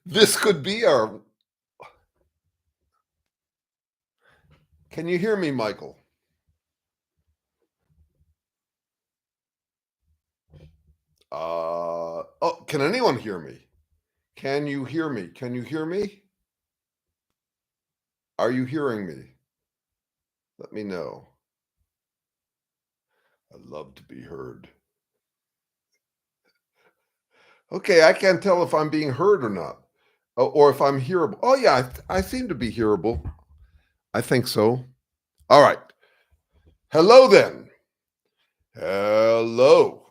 This could be our. Can you hear me, Michael? Oh, can anyone hear me? Can you hear me? Can you hear me? Are you hearing me? Let me know. I love to be heard. Okay, I can't tell if I'm being heard or not, or if I'm hearable. Oh, yeah, I seem to be hearable. I think so. All right. Hello, then. Hello.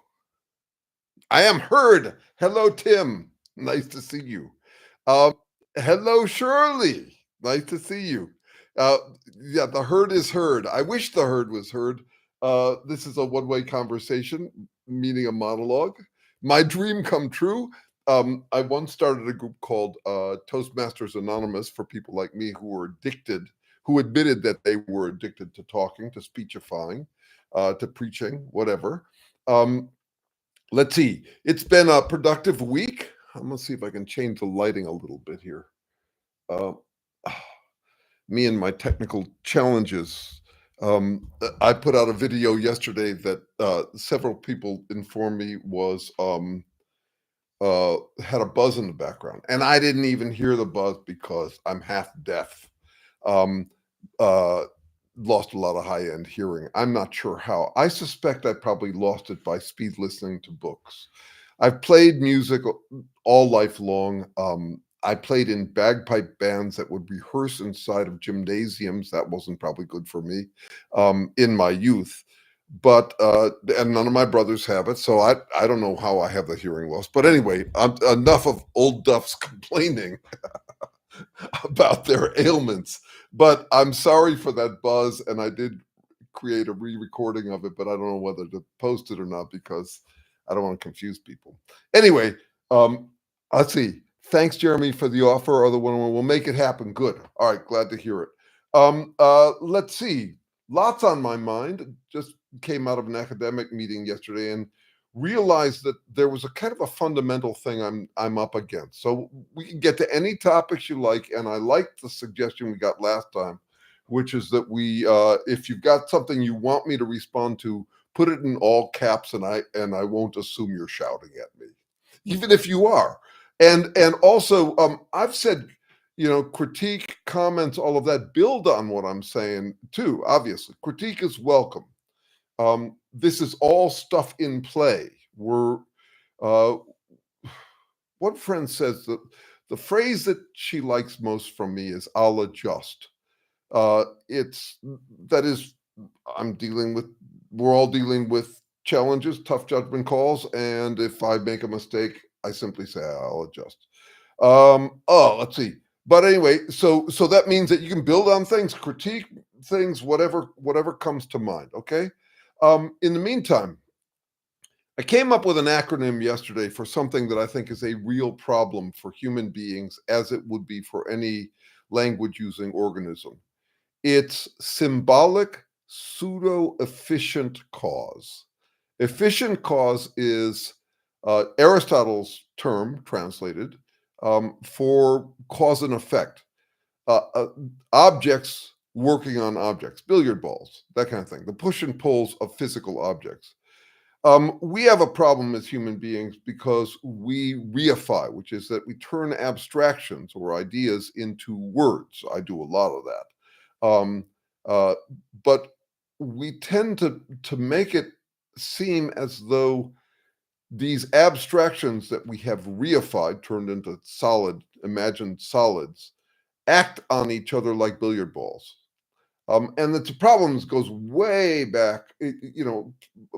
I am heard. Hello, Tim. Nice to see you. Um, Hello, Shirley. Nice to see you. Uh, yeah, the herd is heard. I wish the herd was heard. This is a one-way conversation, meaning a monologue. My dream come true. I once started a group called Toastmasters Anonymous for people like me who were addicted, who admitted that they were addicted to talking, to speechifying, to preaching, whatever. Um, Let's see. It's been a productive week. I'm gonna see if I can change the lighting a little bit here. Uh, Me and my technical challenges. I put out a video yesterday that several people informed me was had a buzz in the background, and I didn't even hear the buzz because I'm half deaf. Um, uh, Lost a lot of high end hearing. I'm not sure how. I suspect I probably lost it by speed listening to books. I've played music all life long. I played in bagpipe bands that would rehearse inside of gymnasiums. That wasn't probably good for me in my youth. But and none of my brothers have it, so I don't know how I have the hearing loss. But anyway, enough of old duffs complaining about their ailments. But I'm sorry for that buzz, and I did create a re-recording of it, but I don't know whether to post it or not because I don't want to confuse people. Anyway, um, let's see. Thanks, Jeremy, for the offer. Or the one we'll make it happen. Good. All right, glad to hear it. Let's see. Lots on my mind. Just came out of an academic meeting yesterday and realized that there was a kind of a fundamental thing I'm up against. So we can get to any topics you like, and I like the suggestion we got last time, which is that we, if you've got something you want me to respond to, put it in all caps, and I won't assume you're shouting at me, even if you are. And also, I've said, critique, comments, all of that build on what I'm saying too. Obviously, critique is welcome. This is all stuff in play. We're uh, One friend says that the phrase that she likes most from me is "I'll adjust." It's that is, I'm dealing with. We're all dealing with challenges, tough judgment calls, and if I make a mistake, I simply say I'll adjust. Let's see. But anyway, so that means that you can build on things, critique things, whatever comes to mind. Okay. In the meantime, I came up with an acronym yesterday for something that I think is a real problem for human beings, as it would be for any language using organism. It's symbolic pseudo-efficient cause. Efficient cause is Aristotle's term translated for cause and effect. Uh, uh, Objects working on objects, billiard balls, that kind of thing, the push and pulls of physical objects. We have a problem as human beings because we reify, which is that we turn abstractions or ideas into words. I do a lot of that. Uh, but we tend to make it seem as though these abstractions that we have reified, turned into solid, imagined solids, act on each other like billiard balls. And the problems goes way back.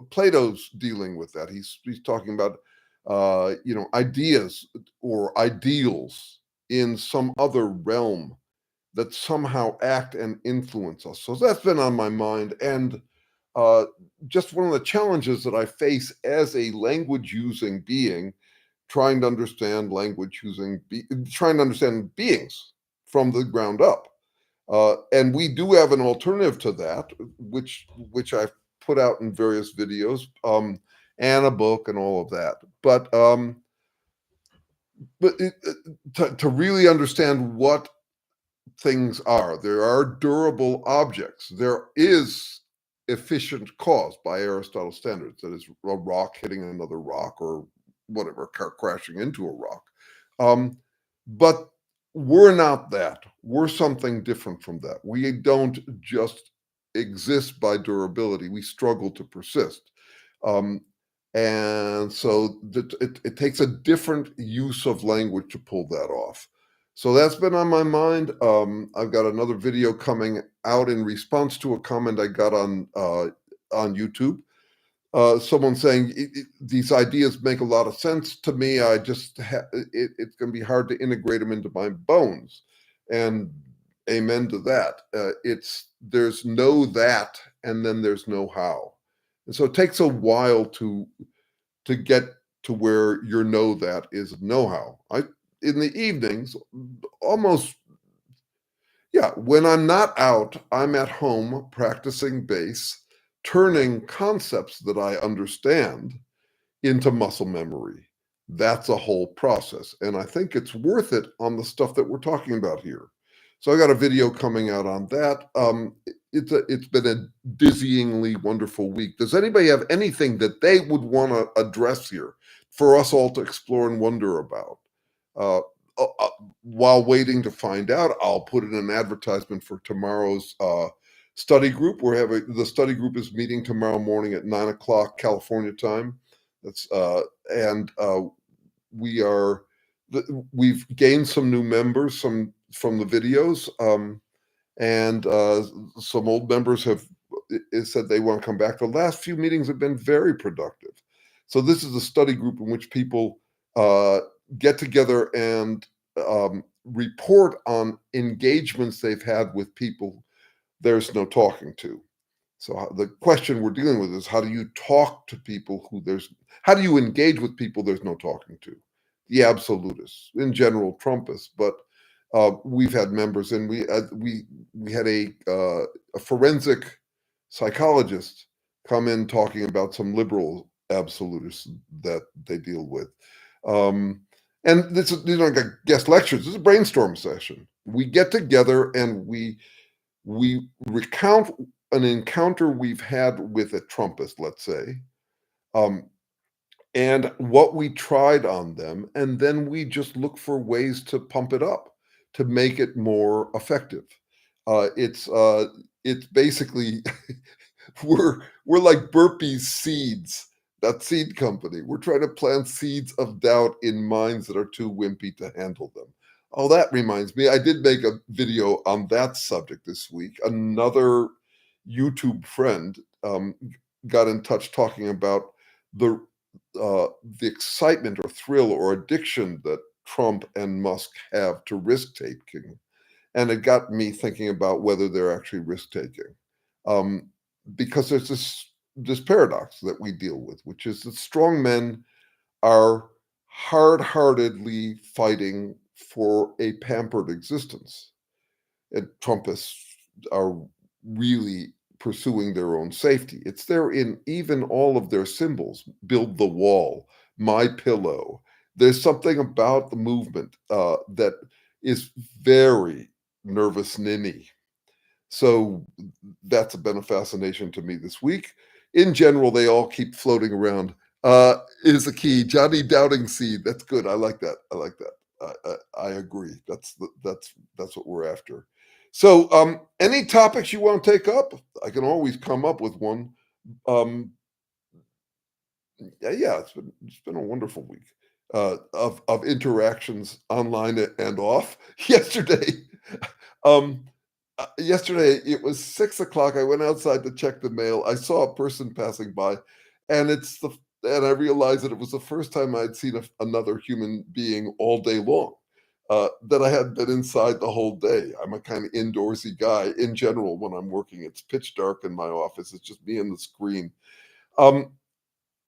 Plato's dealing with that. He's talking about ideas or ideals in some other realm that somehow act and influence us. So that's been on my mind, and uh, just one of the challenges that I face as a language using being, trying to understand trying to understand beings from the ground up. And we do have an alternative to that, which I've put out in various videos, and a book and all of that. But but to really understand what things are, there are durable objects. There is efficient cause by Aristotle's standards. That is a rock hitting another rock or whatever, car crashing into a rock. But we're not that. We're something different from that. We don't just exist by durability. We struggle to persist. Um, and so it takes a different use of language to pull that off. So that's been on my mind. I've got another video coming out in response to a comment I got on YouTube. Someone saying these ideas make a lot of sense to me. I just it's going to be hard to integrate them into my bones, and amen to that. There's know that, and then there's know how, and so it takes a while to get to where your know that is know how. I in the evenings almost yeah, when I'm not out, I'm at home practicing bass, turning concepts that I understand into muscle memory. That's a whole process. And I think it's worth it on the stuff that we're talking about here. So I got a video coming out on that. It's been a dizzyingly wonderful week. Does anybody have anything that they would want to address here for us all to explore and wonder about? Uh, while waiting to find out, I'll put in an advertisement for tomorrow's study group. The study group is meeting tomorrow morning at 9 o'clock California time. That's and we are we've gained some new members from the videos, and some old members have said they want to come back. The last few meetings have been very productive. So this is a study group in which people get together and report on engagements they've had with people there's no talking to. So the question we're dealing with is how do you talk to people how do you engage with people there's no talking to? The absolutists, in general, Trumpists, but we've had members, and we had a forensic psychologist come in talking about some liberal absolutists that they deal with. And these aren't like guest lectures. This is a brainstorm session. We get together and we recount an encounter we've had with a Trumpist, let's say, and what we tried on them, and then we just look for ways to pump it up to make it more effective. It's basically we're like Burpee's Seeds, that seed company. We're trying to plant seeds of doubt in minds that are too wimpy to handle them. Oh, that reminds me, I did make a video on that subject this week. Another YouTube friend got in touch talking about the excitement or thrill or addiction that Trump and Musk have to risk taking, and it got me thinking about whether they're actually risk taking, because there's this paradox that we deal with, which is that strong men are hard-heartedly fighting for a pampered existence, and Trumpists are really pursuing their own safety. It's there in even all of their symbols: build the wall, my pillow. There's something about the movement that is very nervous ninny. So that's been a fascination to me this week. In general, they all keep floating around. Is the key Johnny Doubting Seed? That's good. I like that. I like that. I agree. That's what we're after. So, any topics you want to take up? I can always come up with one. Yeah, it's been a wonderful week of interactions online and off. Um, yesterday it was 6 o'clock. I went outside to check the mail. I saw a person passing by, and I realized that it was the first time I'd seen another human being all day long. That I had been inside the whole day. I'm a kind of indoorsy guy in general. When I'm working, it's pitch dark in my office. It's just me and the screen.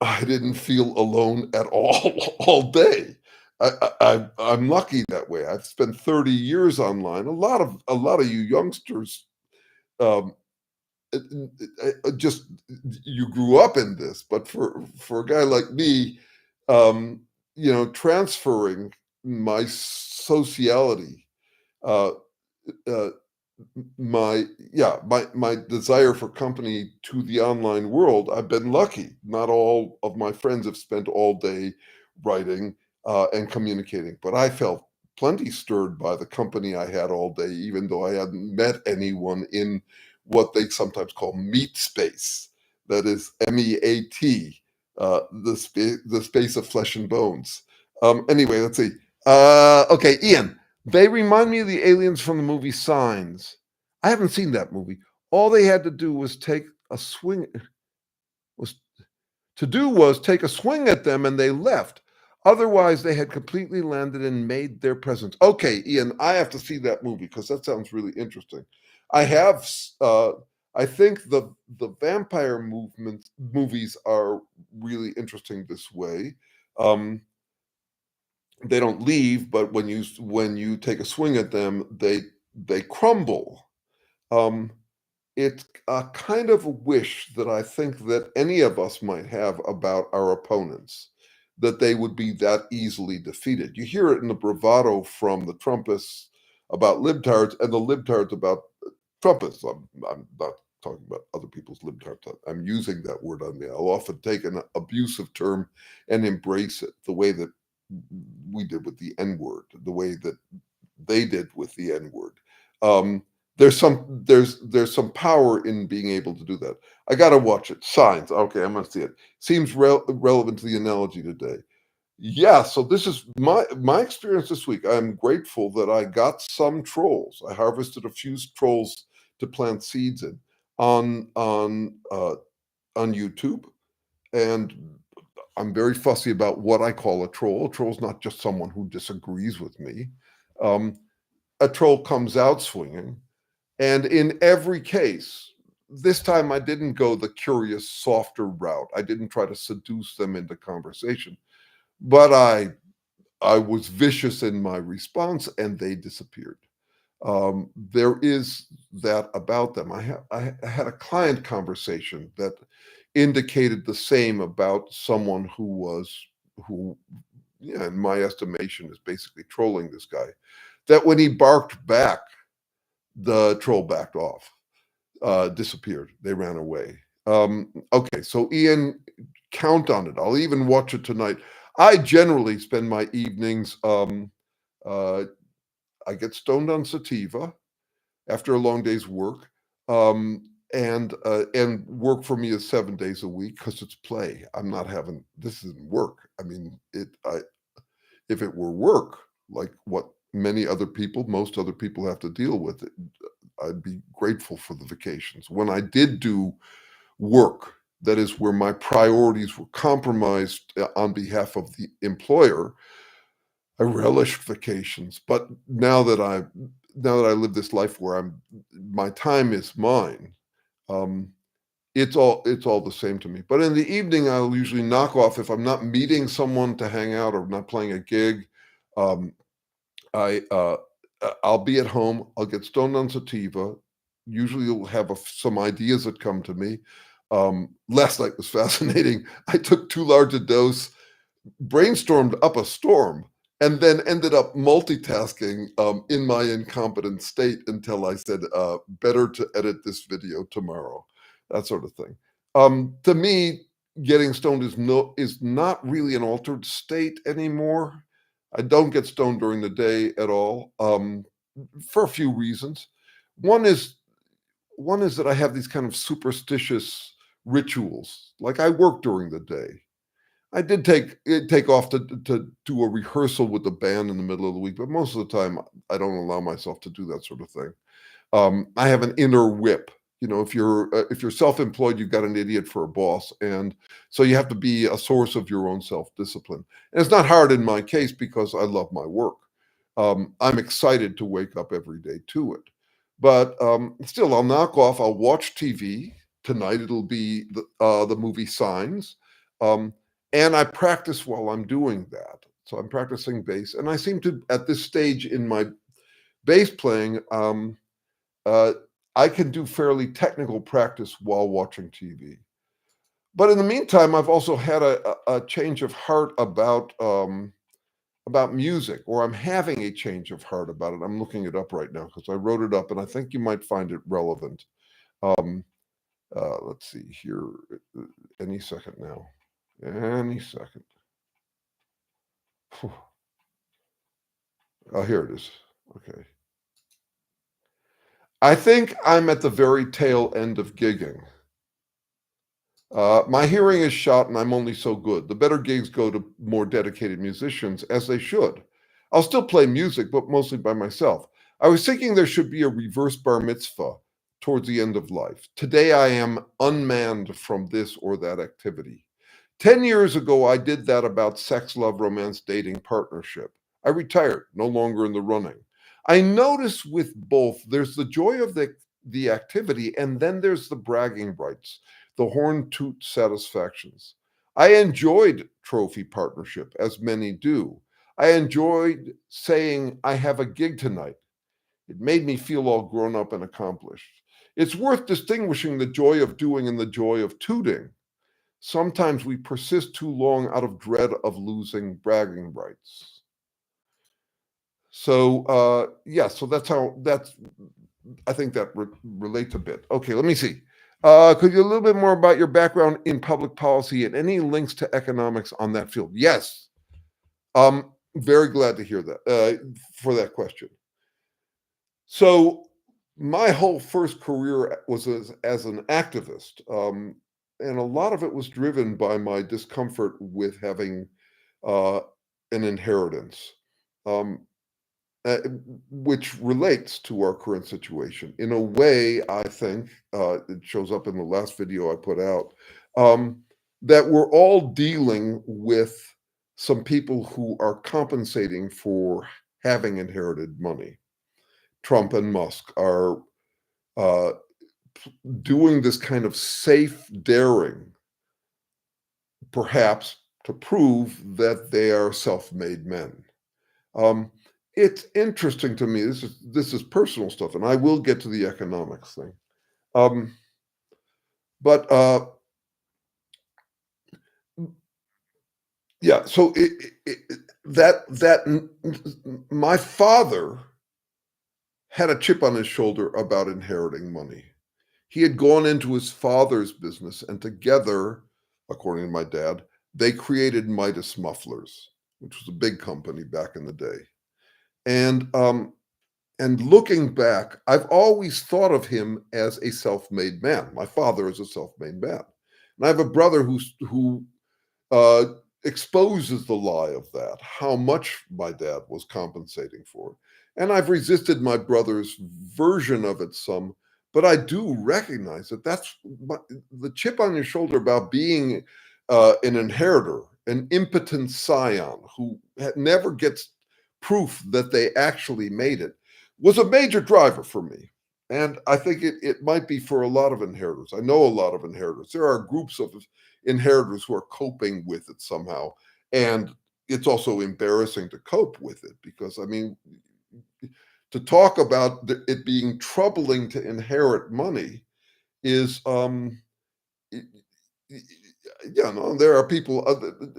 I didn't feel alone at all all day. I'm lucky that way. I've spent 30 years online. A lot of you youngsters, um, just you grew up in this, but for a guy like me, transferring my sociality, uh, uh, my desire for company to the online world. I've been lucky. Not all of my friends have spent all day writing and communicating, but I felt plenty stirred by the company I had all day, even though I hadn't met anyone in what they sometimes call meat space. That is MEAT, the space of flesh and bones. Anyway, let's see. Okay, Ian. They remind me of the aliens from the movie Signs. I haven't seen that movie. All they had to do was take a swing was was take a swing at them and they left. Otherwise, they had completely landed and made their presence. Okay, Ian, I have to see that movie because that sounds really interesting. I have I think the vampire movement movies are really interesting this way. Um, they don't leave, but when you take a swing at them, they crumble. Um, it's a kind of a wish that I think that any of us might have about our opponents, that they would be that easily defeated. You hear it in the bravado from the Trumpists about libtards and the libtards about Trumpists. I'm not talking about other people's libtards. I'm using that word on me. I'll often take an abusive term and embrace it the way that we did with the N word, the way that they did with the N word. Um, there's some power in being able to do that. I got to watch it. Signs. Okay, I'm gonna see it. Seems relevant to the analogy today. Yeah. So this is my experience this week. I'm grateful that I got some trolls. I harvested a few trolls to plant seeds in on on uh, on YouTube, and I'm very fussy about what I call a troll. A troll's not just someone who disagrees with me. Um, a troll comes out swinging. And in every case, this time I didn't go the curious, softer route. I didn't try to seduce them into conversation, but I was vicious in my response, and they disappeared. There is that about them. I had a client conversation that indicated the same about someone who, yeah, in my estimation, is basically trolling this guy. That when he barked back, the troll backed off, disappeared. They ran away. Okay, so Ian, count on it. I'll even watch it tonight. I generally spend my evenings. Uh, I get stoned on sativa after a long day's work, and work for me is 7 days a week because it's play. I'm not having this isn't work. I mean, if it were work, like what most other people have to deal with, I'd be grateful for the vacations. When I did do work, that is where my priorities were compromised on behalf of the employer, I relished vacations. But now that I live this life where my time is mine, um, it's all the same to me. But in the evening, I'll usually knock off if I'm not meeting someone to hang out or not playing a gig. Um, I'll be at home. I'll get stoned on sativa. Usually, you'll have some ideas that come to me. Last night was fascinating. I took too large a dose, brainstormed up a storm, and then ended up multitasking in my incompetent state until I said, "Better to edit this video tomorrow," that sort of thing. To me, getting stoned is not really an altered state anymore. I don't get stoned during the day at all, for a few reasons. One is one is that I have these kind of superstitious rituals. Like I work during the day. I did take off to do a rehearsal with the band in the middle of the week, but most of the time I don't allow myself to do that sort of thing. I have an inner whip. You know, if you're self-employed, you've got an idiot for a boss, and so you have to be a source of your own self-discipline. And it's not hard in my case because I love my work. I'm excited to wake up every day to it. But still, I'll knock off. I'll watch TV tonight. It'll be the movie Signs, um, and I practice while I'm doing that. So I'm practicing bass, and I seem to at this stage in my bass playing. Uh, I can do fairly technical practice while watching TV. But in the meantime, I've also had a change of heart about about music, or I'm having a change of heart about it. I'm looking it up right now because I wrote it up and I think you might find it relevant. Um, let's see here. Any second now. Any second. Oh, here it is. Okay. I think I'm at the very tail end of gigging. My hearing is shot and I'm only so good. The better gigs go to more dedicated musicians, as they should. I'll still play music, but mostly by myself. I was thinking there should be a reverse bar mitzvah towards the end of life. Today I am unmanned from this or that activity. 10 years ago, I did that about sex, love, romance, dating, partnership. I retired, no longer in the running. I notice with both, there's the joy of the activity, and then there's the bragging rights, the horn toot satisfactions. I enjoyed trophy partnership, as many do. I enjoyed saying, I have a gig tonight. It made me feel all grown up and accomplished. It's worth distinguishing the joy of doing and the joy of tooting. Sometimes we persist too long out of dread of losing bragging rights. So so I think that relates a bit. Okay, let me see. Could you a little bit more about your background in public policy and any links to economics on that field? Yes. Very glad to hear that for that question. So my whole first career was as an activist, and a lot of it was driven by my discomfort with having uh, an inheritance. Um, uh, which relates to our current situation. In a way, I think, it shows up in the last video I put out, that we're all dealing with some people who are compensating for having inherited money. Trump and Musk are uh, doing this kind of safe daring, perhaps to prove that they are self-made men. Um, it's interesting to me. This is personal stuff, and I will get to the economics thing. Um, but yeah, so my father had a chip on his shoulder about inheriting money. He had gone into his father's business, and together, according to my dad, they created Midas Mufflers, which was a big company back in the day. And looking back, I've always thought of him as a self-made man. My father is a self-made man. And I have a brother who uh, exposes the lie of that, how much my dad was compensating for. And I've resisted my brother's version of it some, but I do recognize that the chip on your shoulder about being an inheritor, an impotent scion who never gets proof that they actually made it, was a major driver for me. And I think it might be for a lot of inheritors. I know a lot of inheritors. There are groups of inheritors who are coping with it somehow. And it's also embarrassing to cope with it because, I mean, to talk about it being troubling to inherit money is, yeah, no, there are people.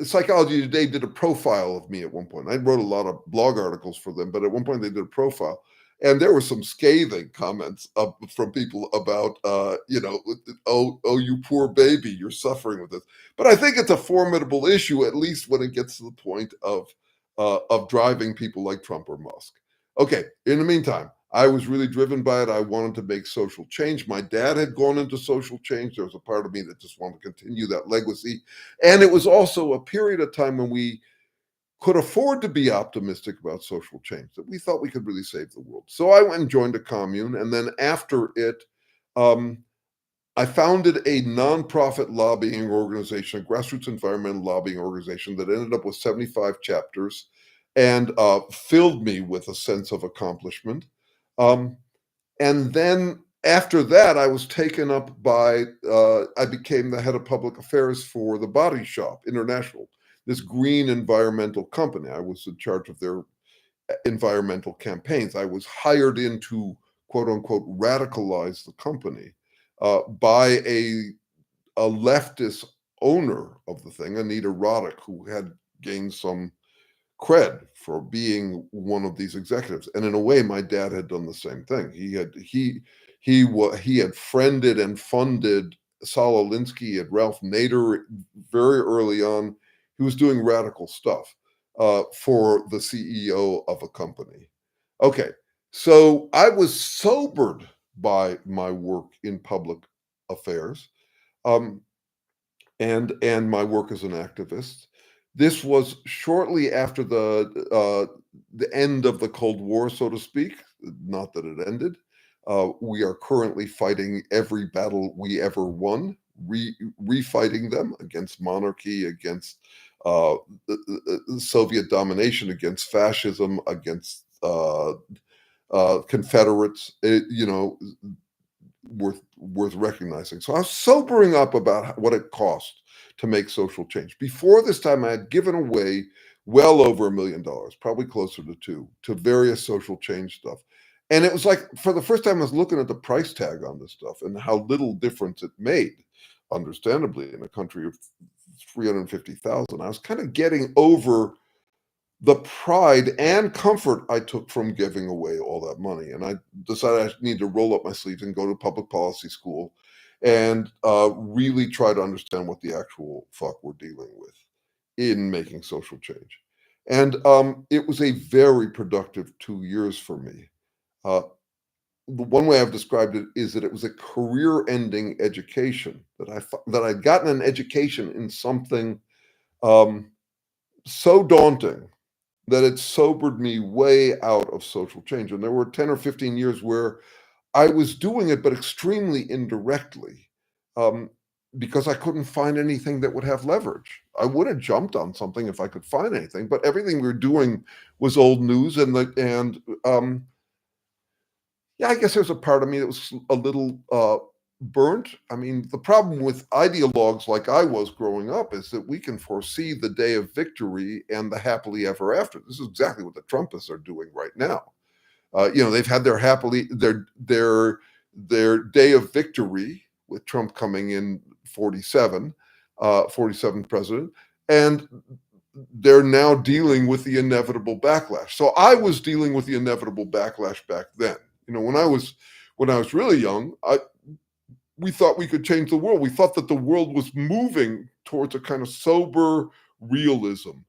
Psychology Today did a profile of me at one point. I wrote a lot of blog articles for them, but at one point they did a profile, and there were some scathing comments from people about, oh, you poor baby, you're suffering with this. But I think it's a formidable issue, at least when it gets to the point of driving people like Trump or Musk. Okay, in the meantime, I was really driven by it. I wanted to make social change. My dad had gone into social change. There was a part of me that just wanted to continue that legacy. And it was also a period of time when we could afford to be optimistic about social change, that we thought we could really save the world. So I went and joined a commune. And then after it, I founded a nonprofit lobbying organization, a grassroots environmental lobbying organization that ended up with 75 chapters and filled me with a sense of accomplishment. Um, and then after that, I was taken up by, I became the head of public affairs for the Body Shop International, this green environmental company. I was in charge of their environmental campaigns. I was hired in to, quote unquote, radicalize the company by a leftist owner of the thing, Anita Roddick, who had gained some cred for being one of these executives. And in a way, my dad had done the same thing. He had friended and funded Saul Alinsky and Ralph Nader very early on. He was doing radical stuff for the CEO of a company. Okay, so I was sobered by my work in public affairs. Um, and my work as an activist. This was shortly after the end of the Cold War, so to speak. Not that it ended. We are currently fighting every battle we ever won, refighting them against monarchy, against Soviet domination, against fascism, against Confederates. Worth recognizing. So I was sobering up about what it cost to make social change. Before this time, I had given away well over $1 million, probably closer to two, to various social change stuff. And it was like, for the first time, I was looking at the price tag on this stuff and how little difference it made, understandably, in a country of 350,000. I was kind of getting over the pride and comfort I took from giving away all that money. And I decided I need to roll up my sleeves and go to public policy school and really try to understand what the actual fuck we're dealing with in making social change. And it was a very productive 2 years for me. The one way I've described it is that it was a career-ending education, that I'd gotten an education in something so daunting that it sobered me way out of social change. And there were 10 or 15 years where I was doing it, but extremely indirectly, um, because I couldn't find anything that would have leverage. I would have jumped on something if I could find anything, but everything we were doing was old news. Yeah, I guess there's a part of me that was a little burnt. I mean, the problem with ideologues like I was growing up is that we can foresee the day of victory and the happily ever after. This is exactly what the Trumpists are doing right now. They've had their day of victory with Trump coming in 47th president, and they're now dealing with the inevitable backlash. So I was dealing with the inevitable backlash back then. When I was really young, we thought we could change the world. We thought that the world was moving towards a kind of sober realism,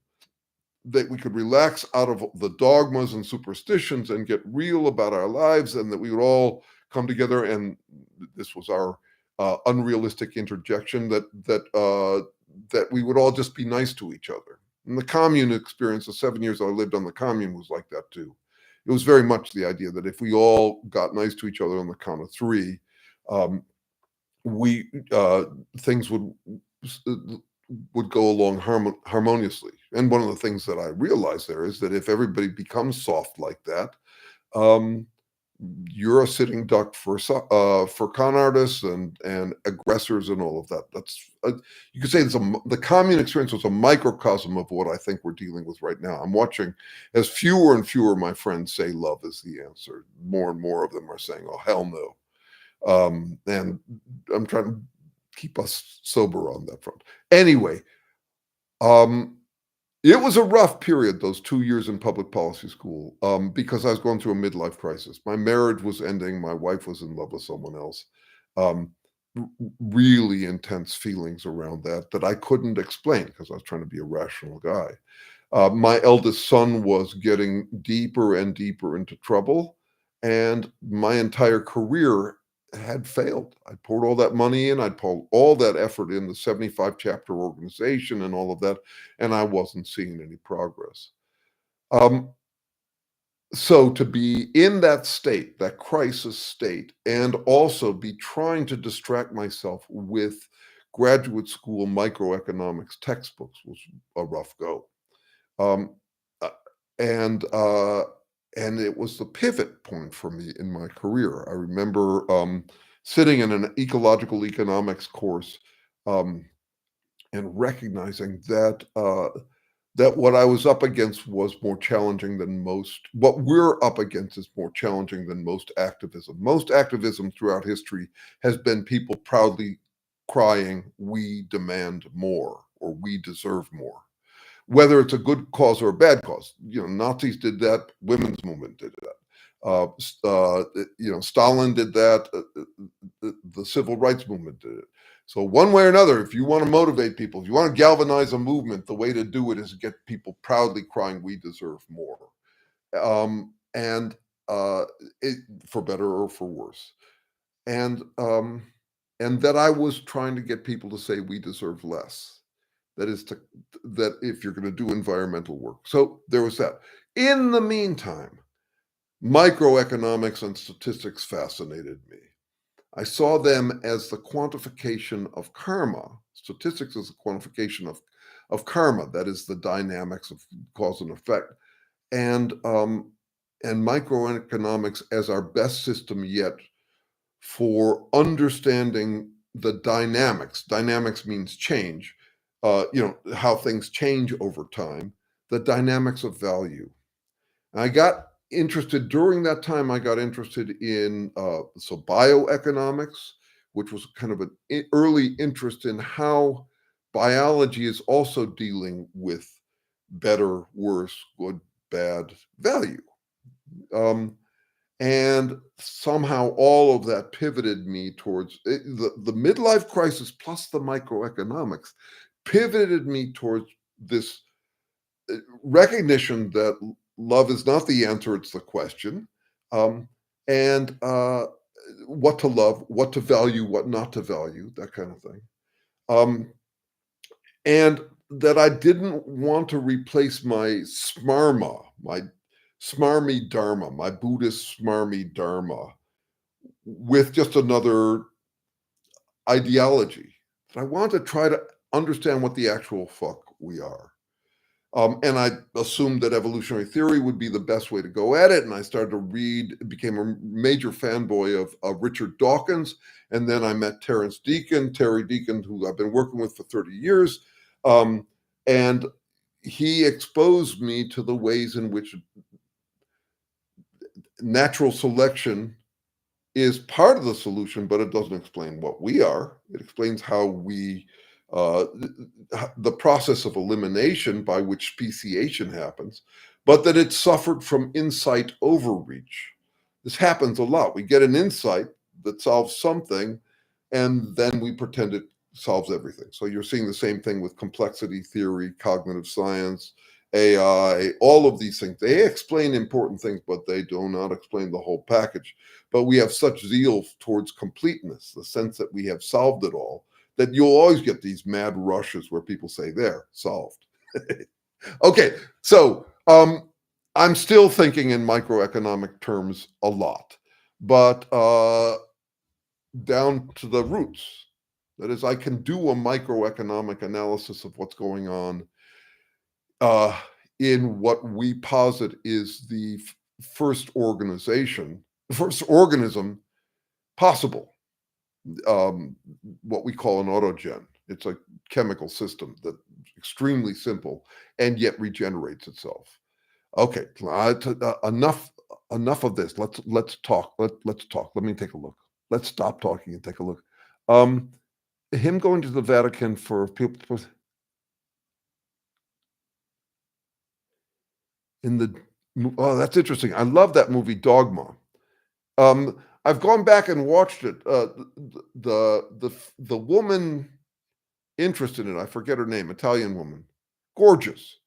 that we could relax out of the dogmas and superstitions and get real about our lives, and that we would all come together. And this was our unrealistic interjection, that we would all just be nice to each other. And the commune experience, the 7 years I lived on the commune, was like that too. It was very much the idea that if we all got nice to each other on the count of three, things would go along harmoniously. And one of the things that I realized there is that if everybody becomes soft like that, you're a sitting duck for con artists and aggressors and all of that. That's you could say the commune experience was a microcosm of what I think we're dealing with right now. I'm watching as fewer and fewer of my friends say love is the answer. More and more of them are saying, "Oh, hell no." And I'm trying to keep us sober on that front. Anyway, it was a rough period, those 2 years in public policy school, because I was going through a midlife crisis. My marriage was ending. My wife was in love with someone else. Really intense feelings around that I couldn't explain because I was trying to be a rational guy. My eldest son was getting deeper and deeper into trouble, and my entire career had failed. I poured all that money in, I'd poured all that effort in the 75 chapter organization and all of that, and I wasn't seeing any progress. So to be in that state, that crisis state, and also be trying to distract myself with graduate school microeconomics textbooks was a rough go. Um, uh, and it was the pivot point for me in my career. I remember sitting in an ecological economics course and recognizing that what I was up against was more challenging than most. What we're up against is more challenging than most activism. Most activism throughout history has been people proudly crying, "We demand more," or "We deserve more." whether it's a good cause or a bad cause. Nazis did that. Women's movement did that. Stalin did that. The civil rights movement did it. So one way or another, if you want to motivate people, if you want to galvanize a movement, the way to do it is get people proudly crying, "We deserve more," and for better or for worse. And that I was trying to get people to say we deserve less. That is that if you're going to do environmental work. So there was that. In the meantime, microeconomics and statistics fascinated me. I saw them as the quantification of karma. Statistics is the quantification of karma. That is the dynamics of cause and effect. And microeconomics as our best system yet for understanding the dynamics. Dynamics means change, how things change over time, the dynamics of value. And I got interested during that time. I got interested in bioeconomics, which was kind of an early interest in how biology is also dealing with better, worse, good, bad, value. And somehow all of that pivoted me towards the midlife crisis plus the microeconomics pivoted me towards this recognition that love is not the answer, it's the question. And what to love, what to value, what not to value, that kind of thing. And that I didn't want to replace my smarma, my smarmy dharma, my Buddhist smarmy dharma, with just another ideology. That I want to try to understand what the actual fuck we are. And I assumed that evolutionary theory would be the best way to go at it. And I started to read, became a major fanboy of Richard Dawkins. And then I met Terrence Deacon, who I've been working with for 30 years. And he exposed me to the ways in which natural selection is part of the solution, but it doesn't explain what we are. It explains how we, the process of elimination by which speciation happens, but that it suffered from insight overreach. This happens a lot. We get an insight that solves something, and then we pretend it solves everything. So you're seeing the same thing with complexity theory, cognitive science, AI, all of these things. They explain important things, but they do not explain the whole package. But we have such zeal towards completeness, the sense that we have solved it all, that you'll always get these mad rushes where people say, there, solved. Okay, so I'm still thinking in microeconomic terms a lot, but down to the roots. That is, I can do a microeconomic analysis of what's going on in what we posit is the first organism possible, what we call an autogen. It's a chemical system that's extremely simple and yet regenerates itself. Okay, enough of this. Let's talk. Let's talk. Let me take a look. Let's stop talking and take a look. Him going to the Vatican for people in the that's interesting. I love that movie Dogma. I've gone back and watched it. The woman interested in it, I forget her name, Italian woman, gorgeous,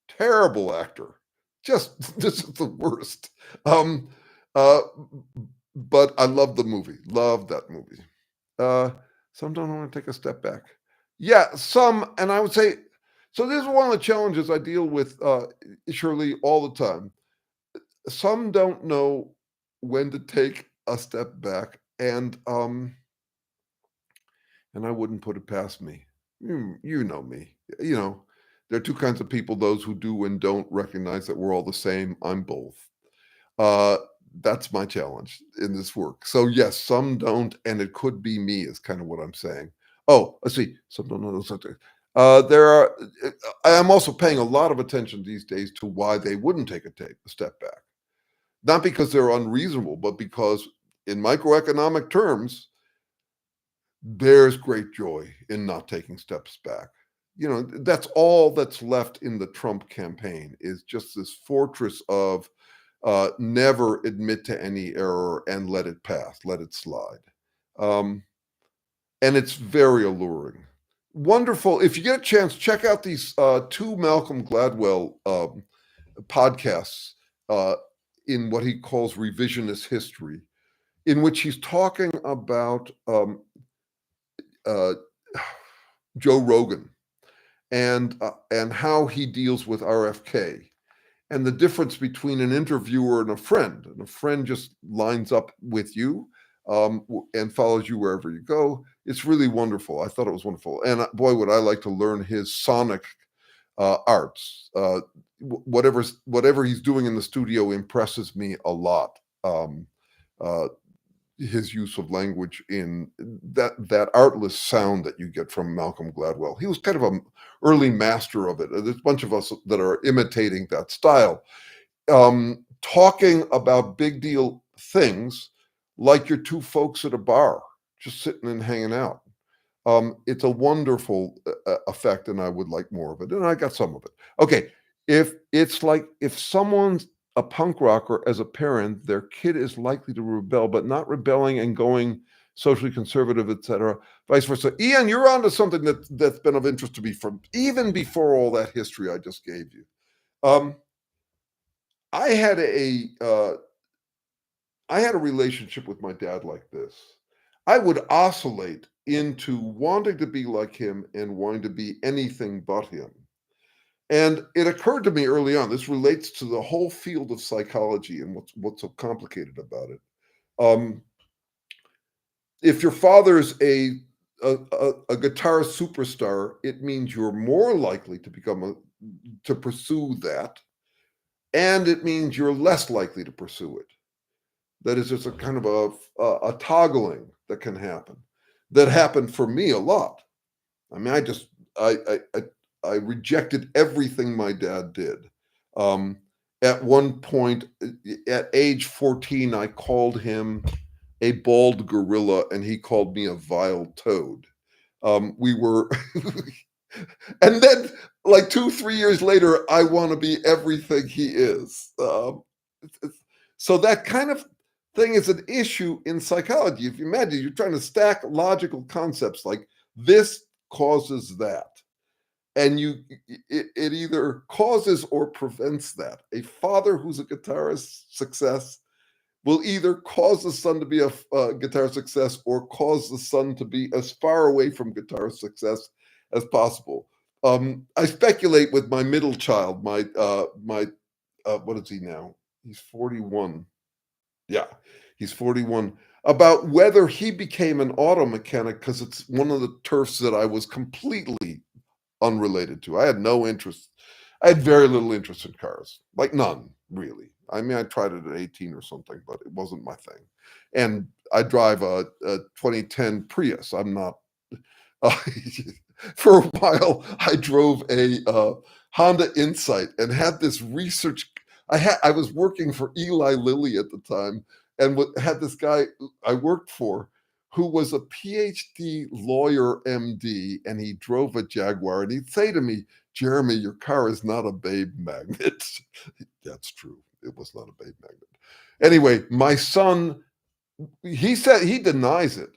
terrible actor, just this is the worst. But I love the movie, love that movie. Some don't want to take a step back. Yeah, some, and I would say, so this is one of the challenges I deal with, Shirley, all the time. Some don't know when to take a step back, and I wouldn't put it past me. You know me. There are two kinds of people: those who do and don't recognize that we're all the same. I'm both. That's my challenge in this work. So yes, some don't, and it could be me is kind of what I'm saying. Oh, let's see. Some don't know those subjects. I'm also paying a lot of attention these days to why they wouldn't take a step back. Not because they're unreasonable, but because in microeconomic terms, there's great joy in not taking steps back. that's all that's left in the Trump campaign, is just this fortress of never admit to any error and let it pass, let it slide. And it's very alluring. Wonderful. If you get a chance, check out these two Malcolm Gladwell podcasts in what he calls revisionist history, in which he's talking about Joe Rogan and how he deals with RFK, and the difference between an interviewer and a friend. And a friend just lines up with you and follows you wherever you go. It's really wonderful. I thought it was wonderful. And boy, would I like to learn his sonic arts. Whatever he's doing in the studio impresses me a lot. His use of language in that artless sound that you get from Malcolm Gladwell. He was kind of an early master of it. There's a bunch of us that are imitating that style. Talking about big deal things like your two folks at a bar, just sitting and hanging out. It's a wonderful effect, and I would like more of it. And I got some of it. Okay, if someone's a punk rocker as a parent, their kid is likely to rebel, but not rebelling and going socially conservative, etc. Vice versa. Ian, you're onto something that's been of interest to me from even before all that history I just gave you. I had a relationship with my dad like this. I would oscillate into wanting to be like him and wanting to be anything but him. And it occurred to me early on, this relates to the whole field of psychology and what's so complicated about it. If your father's a guitar superstar, it means you're more likely to pursue that, and it means you're less likely to pursue it. That is, there's a kind of a toggling that can happen. That happened for me a lot. I mean, I rejected everything my dad did. At one point, at age 14, I called him a bald gorilla, and he called me a vile toad. We were, and then like 2-3 years later, I want to be everything he is. So that kind of thing is an issue in psychology. If you imagine, you're trying to stack logical concepts like this causes that. And it either causes or prevents that. A father who's a guitarist success will either cause the son to be a guitar success or cause the son to be as far away from guitar success as possible. I speculate with my middle child, my what is he now? He's 41. Yeah, he's 41. About whether he became an auto mechanic because it's one of the turfs that I was completely unrelated to. I had no interest. I had very little interest in cars, like none, really. I mean, I tried it at 18 or something, but it wasn't my thing. And I drive a 2010 Prius. I'm not. For a while, I drove a Honda Insight and had this research. I was working for Eli Lilly at the time, and had this guy I worked for who was a PhD lawyer, MD, and he drove a Jaguar, and he'd say to me, "Jeremy, your car is not a babe magnet." That's true. It was not a babe magnet. Anyway, my son, he said he denies it.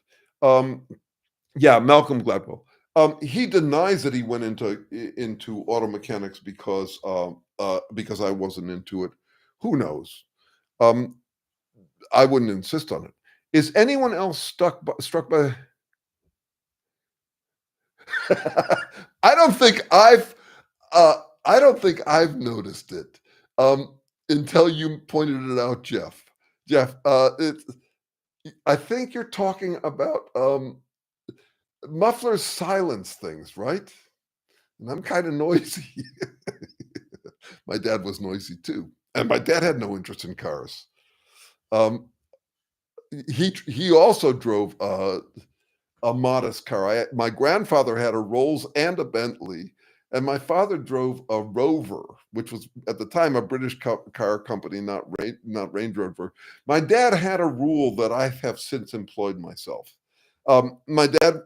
Yeah, Malcolm Gladwell. He denies that he went into auto mechanics because I wasn't into it. Who knows? I wouldn't insist on it. Is anyone else struck by? I don't think I've noticed it until you pointed it out, Jeff. Jeff, I think you're talking about mufflers silence things, right? And I'm kind of noisy. My dad was noisy too, and my dad had no interest in cars. He also drove a modest car. My grandfather had a Rolls and a Bentley, and my father drove a Rover, which was at the time a British car company, not Range Rover. My dad had a rule that I have since employed myself. My dad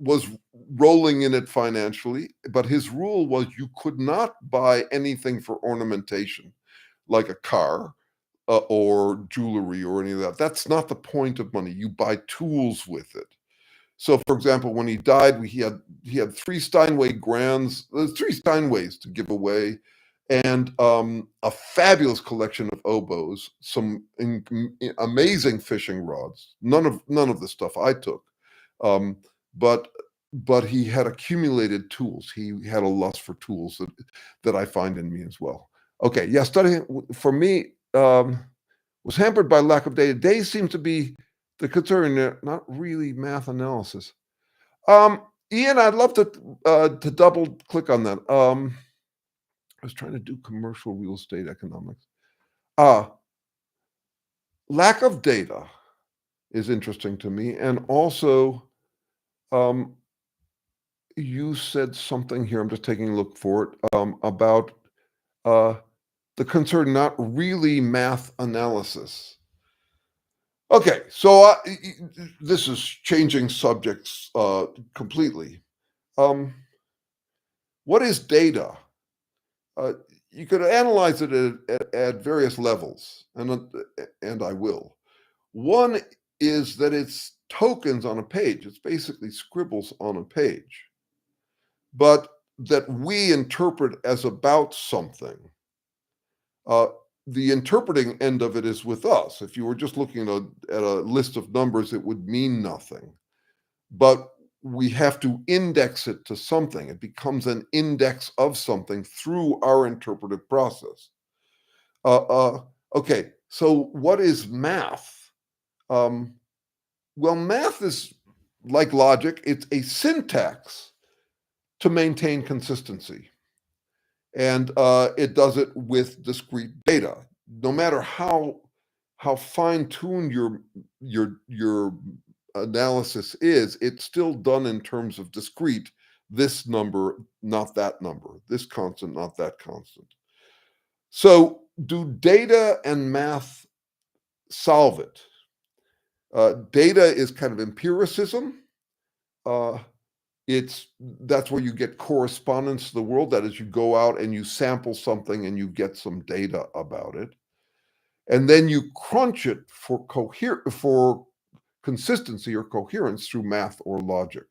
was rolling in it financially, but his rule was you could not buy anything for ornamentation, like a car or jewelry or any of that. That's not the point of money. You buy tools with it. So, for example, when he died, he had three Steinway grands, three Steinways to give away, and a fabulous collection of oboes, some amazing fishing rods. None of the stuff I took, um, but he had accumulated tools. He had a lust for tools that I find in me as well. Okay, yeah, studying for me was hampered by lack of data. Data seems to be the concern there, not really math analysis. Ian, I'd love to double click on that. I was trying to do commercial real estate economics. Lack of data is interesting to me, and also, you said something here. I'm just taking a look for it about the concern, not really math analysis. Okay, so this is changing subjects completely. What is data? You could analyze it at various levels, and I will. One is that it's tokens on a page. It's basically scribbles on a page, but that we interpret as about something. The interpreting end of it is with us. If you were just looking at a list of numbers, it would mean nothing. But we have to index it to something. It becomes an index of something through our interpretive process. Okay, so what is math? Well, math is like logic. It's a syntax to maintain consistency. And it does it with discrete data. No matter how fine-tuned your analysis is, it's still done in terms of discrete. This number, not that number. This constant, not that constant. So, do data and math solve it? Data is kind of empiricism. That's where you get correspondence to the world. That is, you go out and you sample something and you get some data about it, and then you crunch it for consistency or coherence through math or logic.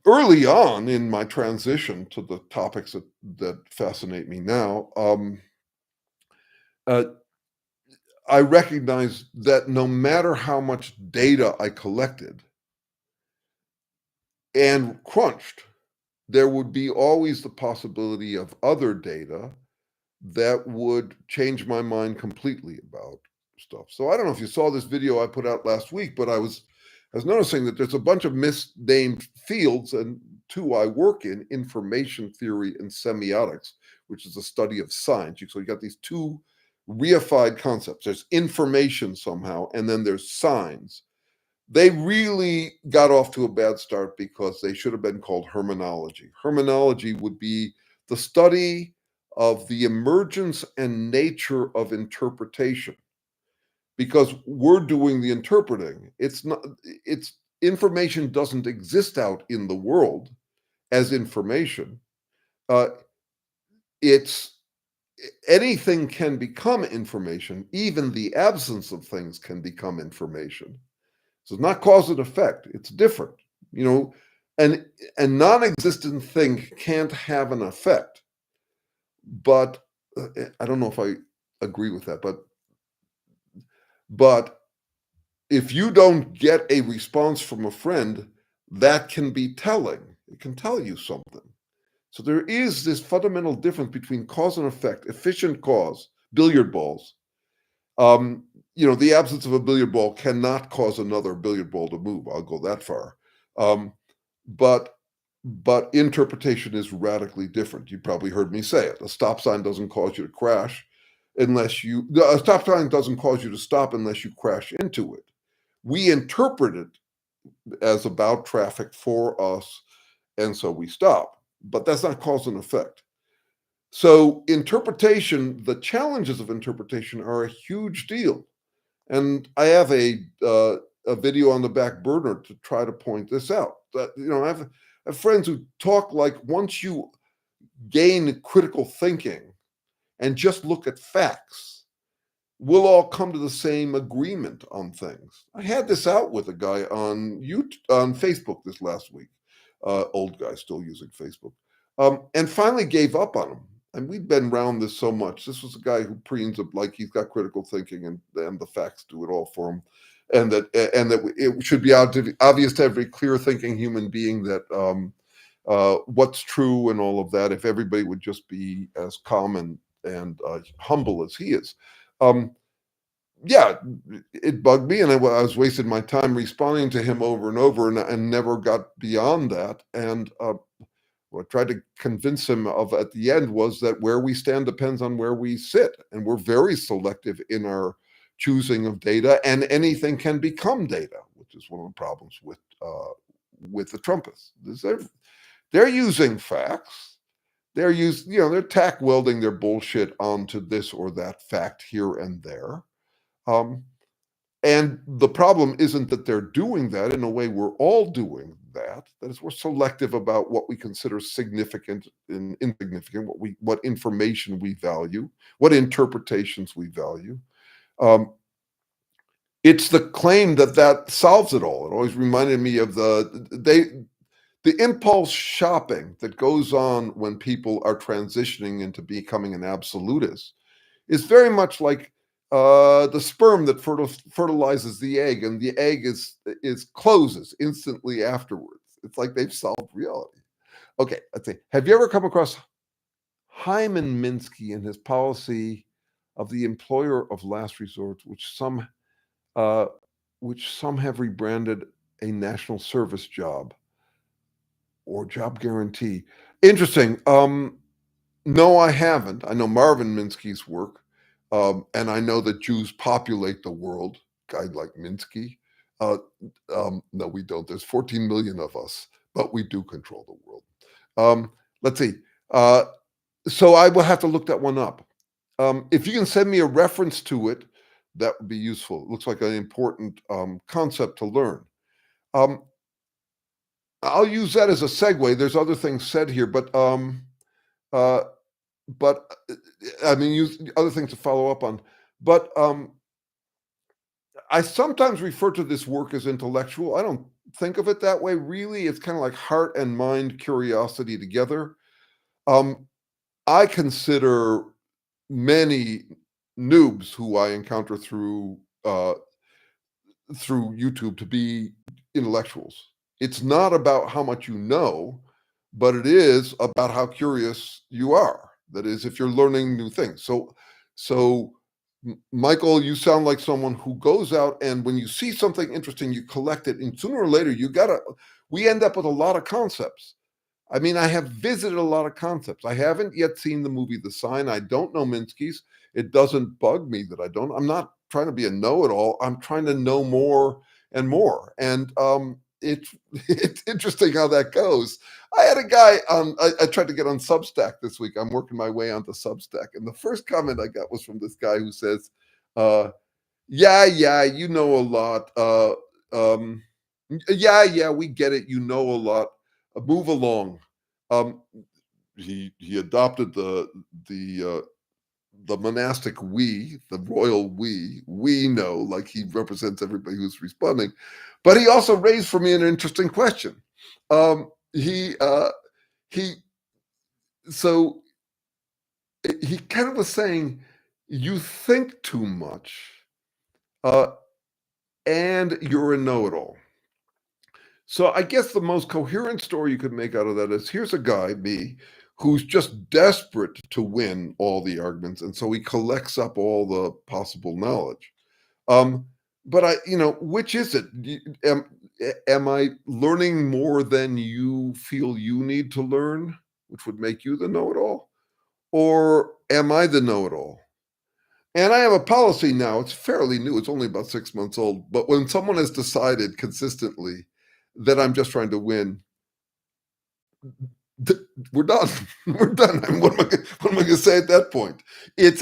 Early on in my transition to the topics that fascinate me now, I recognized that no matter how much data I collected and crunched, there would be always the possibility of other data that would change my mind completely about stuff. So I don't know if you saw this video I put out last week, but I was noticing that there's a bunch of misnamed fields, and two I work in: information theory and semiotics, which is a study of science. So you got these two reified concepts. There's information somehow, and then there's signs. They really got off to a bad start because they should have been called hermeneutology. Hermeneutology would be the study of the emergence and nature of interpretation, because we're doing the interpreting. Information doesn't exist out in the world as information. Anything can become information. Even the absence of things can become information. So it's not cause and effect. It's different. A non-existent thing can't have an effect. But I don't know if I agree with that. But if you don't get a response from a friend, that can be telling. It can tell you something. So there is this fundamental difference between cause and effect. Efficient cause, billiard balls. The absence of a billiard ball cannot cause another billiard ball to move. I'll go that far. But interpretation is radically different. You probably heard me say it. A stop sign doesn't cause you to crash a stop sign doesn't cause you to stop unless you crash into it. We interpret it as about traffic for us, and so we stop. But that's not cause and effect. So interpretation, the challenges of interpretation are a huge deal. And I have a a video on the back burner to try to point this out. That, I have friends who talk like once you gain critical thinking and just look at facts, we'll all come to the same agreement on things. I had this out with a guy on Facebook this last week, old guy still using Facebook, and finally gave up on him. And we'd been around this so much. This was a guy who preens like he's got critical thinking and the facts do it all for him. And that it should be obvious to every clear-thinking human being that what's true and all of that, if everybody would just be as calm and humble as he is. Yeah, it bugged me, and I was wasting my time responding to him over and over, and never got beyond that. And what I tried to convince him of at the end was that where we stand depends on where we sit, and we're very selective in our choosing of data, and anything can become data, which is one of the problems with the Trumpists. They're using facts. They're tack welding their bullshit onto this or that fact here and there. And the problem isn't that they're doing that. In a way, we're all doing that. That is, we're selective about what we consider significant and insignificant, what information we value, what interpretations we value. It's the claim that solves it all. It always reminded me of the impulse shopping that goes on when people are transitioning into becoming an absolutist is very much like the sperm that fertilizes the egg, and the egg closes instantly afterwards. It's like they've solved reality. Okay, let's see. Have you ever come across Hyman Minsky and his policy of the employer of last resort, which some have rebranded a national service job or job guarantee? Interesting. No, I haven't. I know Marvin Minsky's work. And I know that Jews populate the world, guy like Minsky. No, we don't. There's 14 million of us, but we do control the world. Let's see. So I will have to look that one up. If you can send me a reference to it, that would be useful. It looks like an important concept to learn. I'll use that as a segue. There's other things said here, but I mean, use other things to follow up on. But I sometimes refer to this work as intellectual. I don't think of it that way, really. It's kind of like heart and mind curiosity together. I consider many noobs who I encounter through YouTube to be intellectuals. It's not about how much you know, but it is about how curious you are. That is, if you're learning new things. So Michael, you sound like someone who goes out and when you see something interesting, you collect it, and sooner or later we end up with a lot of concepts. I mean, I have visited a lot of concepts. I haven't yet seen the movie The Sign. I don't know Minsky's. It doesn't bug me that I don't. I'm not trying to be a know-it-all. I'm trying to know more and more. And it's interesting how that goes. I had a guy I tried to get on Substack this week. I'm working my way onto Substack. And the first comment I got was from this guy who says, yeah, you know a lot. Yeah, we get it. You know a lot. Move along. He adopted the monastic we, the royal we know, like he represents everybody who's responding. But he also raised for me an interesting question. He kind of was saying, you think too much, and you're a know-it-all. So I guess the most coherent story you could make out of that is, here's a guy, me, who's just desperate to win all the arguments, and so he collects up all the possible knowledge. But which is it? Am I learning more than you feel you need to learn, which would make you the know-it-all? Or am I the know-it-all? And I have a policy now. It's fairly new. It's only about 6 months old. But when someone has decided consistently that I'm just trying to win, we're done. We're done. I mean, what am I going to say at that point? It's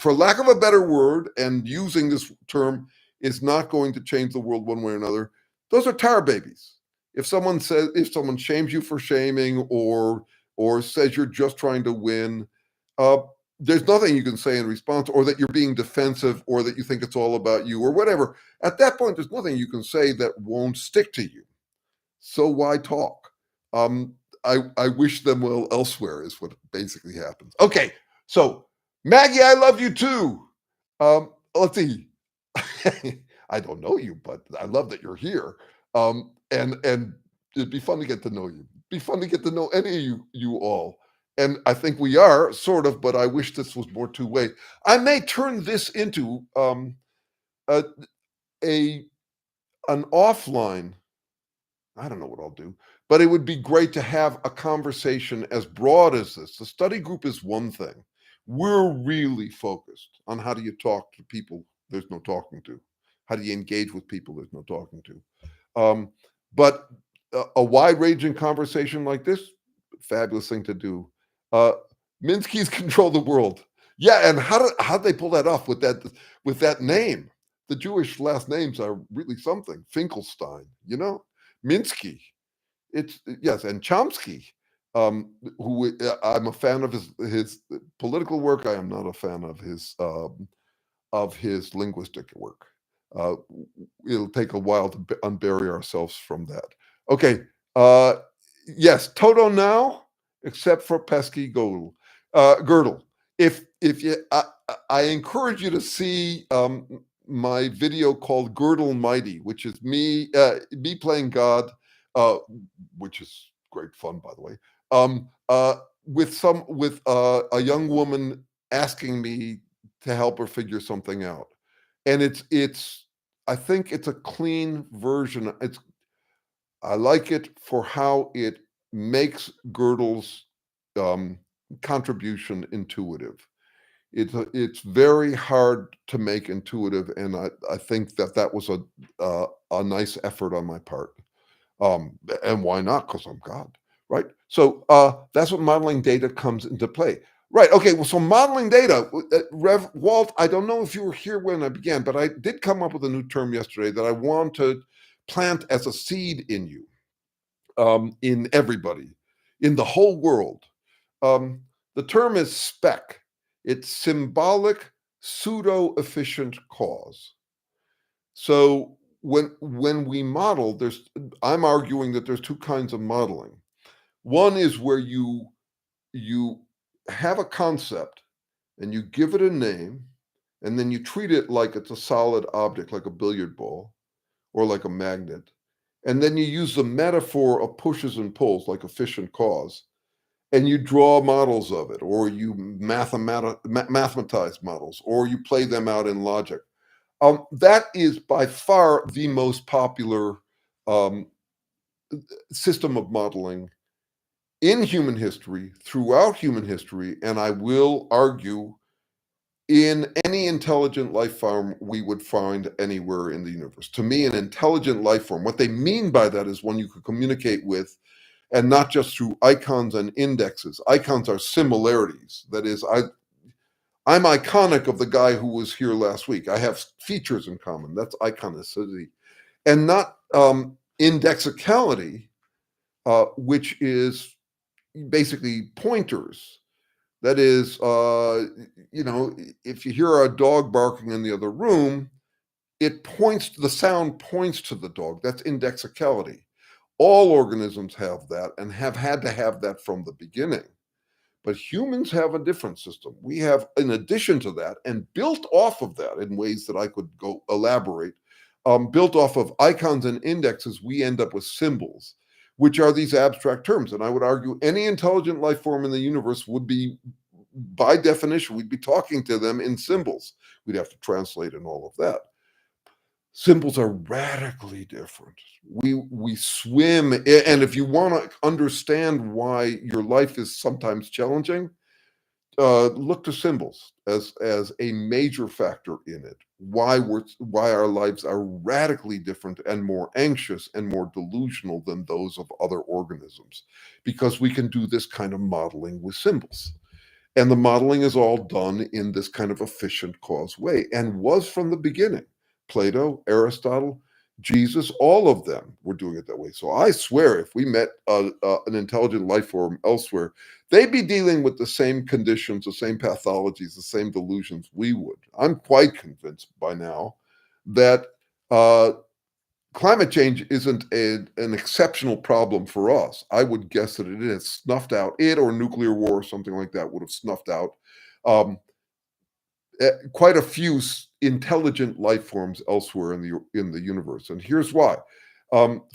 for lack of a better word, and using this term is not going to change the world one way or another. Those are tar babies. If someone shames you for shaming or says you're just trying to win, uh, there's nothing you can say in response, or that you're being defensive, or that you think it's all about you, or whatever. At that point, there's nothing you can say that won't stick to you. So why talk? Um, I wish them well elsewhere is what basically happens. Okay, so Maggie, I love you too. Let's see. I don't know you, but I love that you're here. And it'd be fun to get to know you. Be fun to get to know any of you all. And I think we are sort of, but I wish this was more two-way. I may turn this into a, a an offline. I don't know what I'll do, but it would be great to have a conversation as broad as this. The study group is one thing. We're really focused on how do you talk to people there's no talking to? How do you engage with people there's no talking to? But a wide-ranging conversation like this, fabulous thing to do. Uh, Minsky's control the world. Yeah, and how'd they pull that off with that name? The Jewish last names are really something. Finkelstein, Minsky. It's yes, and Chomsky, who I'm a fan of his political work. I am not a fan of his linguistic work. Uh, it'll take a while to unbury ourselves from that. Okay, yes, Toto now, except for pesky Gödel. Girdle. If you, I encourage you to see my video called Girdle Mighty, which is me playing God, which is great fun, by the way. With a young woman asking me to help her figure something out, and it's I think it's a clean version. I like it for how it makes Gödel's contribution intuitive. It's very hard to make intuitive, and I think that was a nice effort on my part. And why not? Because I'm God, right? So that's what modeling data comes into play. Right. Okay. Well, so modeling data, Rev Walt, I don't know if you were here when I began, but I did come up with a new term yesterday that I want to plant as a seed in you, in everybody, in the whole world. The term is SPEC. It's symbolic pseudo-efficient cause. So when we model, I'm arguing that there's two kinds of modeling. One is where you have a concept and you give it a name, and then you treat it like it's a solid object, like a billiard ball or like a magnet. And then you use the metaphor of pushes and pulls, like efficient cause, and you draw models of it, or you mathematize models, or you play them out in logic. That is by far the most popular um, system of modeling in human history, throughout human history, and I will argue in any intelligent life form we would find anywhere in the universe. To me, an intelligent life form, what they mean by that is one you could communicate with, and not just through icons and indexes. Icons are similarities. That is, I'm iconic of the guy who was here last week. I have features in common. That's iconicity. And not indexicality, which is basically pointers. That is, if you hear a dog barking in the other room, the sound points to the dog. That's indexicality. All organisms have that and have had to have that from the beginning. But humans have a different system. We have, in addition to that, and built off of that in ways that I could go elaborate, built off of icons and indexes, we end up with symbols, which are these abstract terms. And I would argue any intelligent life form in the universe would be, by definition, we'd be talking to them in symbols. We'd have to translate and all of that. Symbols are radically different. We swim, and if you want to understand why your life is sometimes challenging, look to symbols as a major factor in it. Why our lives are radically different and more anxious and more delusional than those of other organisms, because we can do this kind of modeling with symbols. And the modeling is all done in this kind of efficient cause way, and was from the beginning. Plato, Aristotle, Jesus, all of them were doing it that way. So I swear, if we met an intelligent life form elsewhere, they'd be dealing with the same conditions, the same pathologies, the same delusions we would. I'm quite convinced by now that climate change isn't an exceptional problem for us. I would guess that it has snuffed out, it or nuclear war or something like that would have snuffed out quite a few intelligent life forms elsewhere in the universe. And here's why.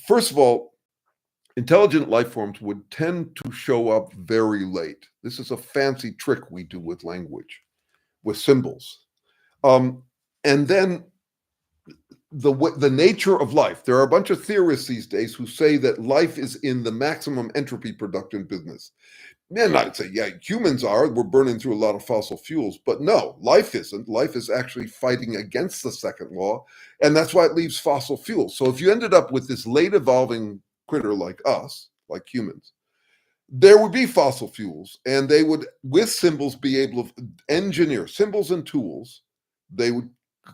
First of all, intelligent life forms would tend to show up very late. This is a fancy trick we do with language, with symbols. And then the nature of life. There are a bunch of theorists these days who say that life is in the maximum entropy production business. And I'd say, yeah, humans are. We're burning through a lot of fossil fuels. But no, life isn't. Life is actually fighting against the second law. And that's why it leaves fossil fuels. So if you ended up with this late evolving critter like us, like humans, there would be fossil fuels. And they would, with symbols, be able to engineer symbols and tools. They would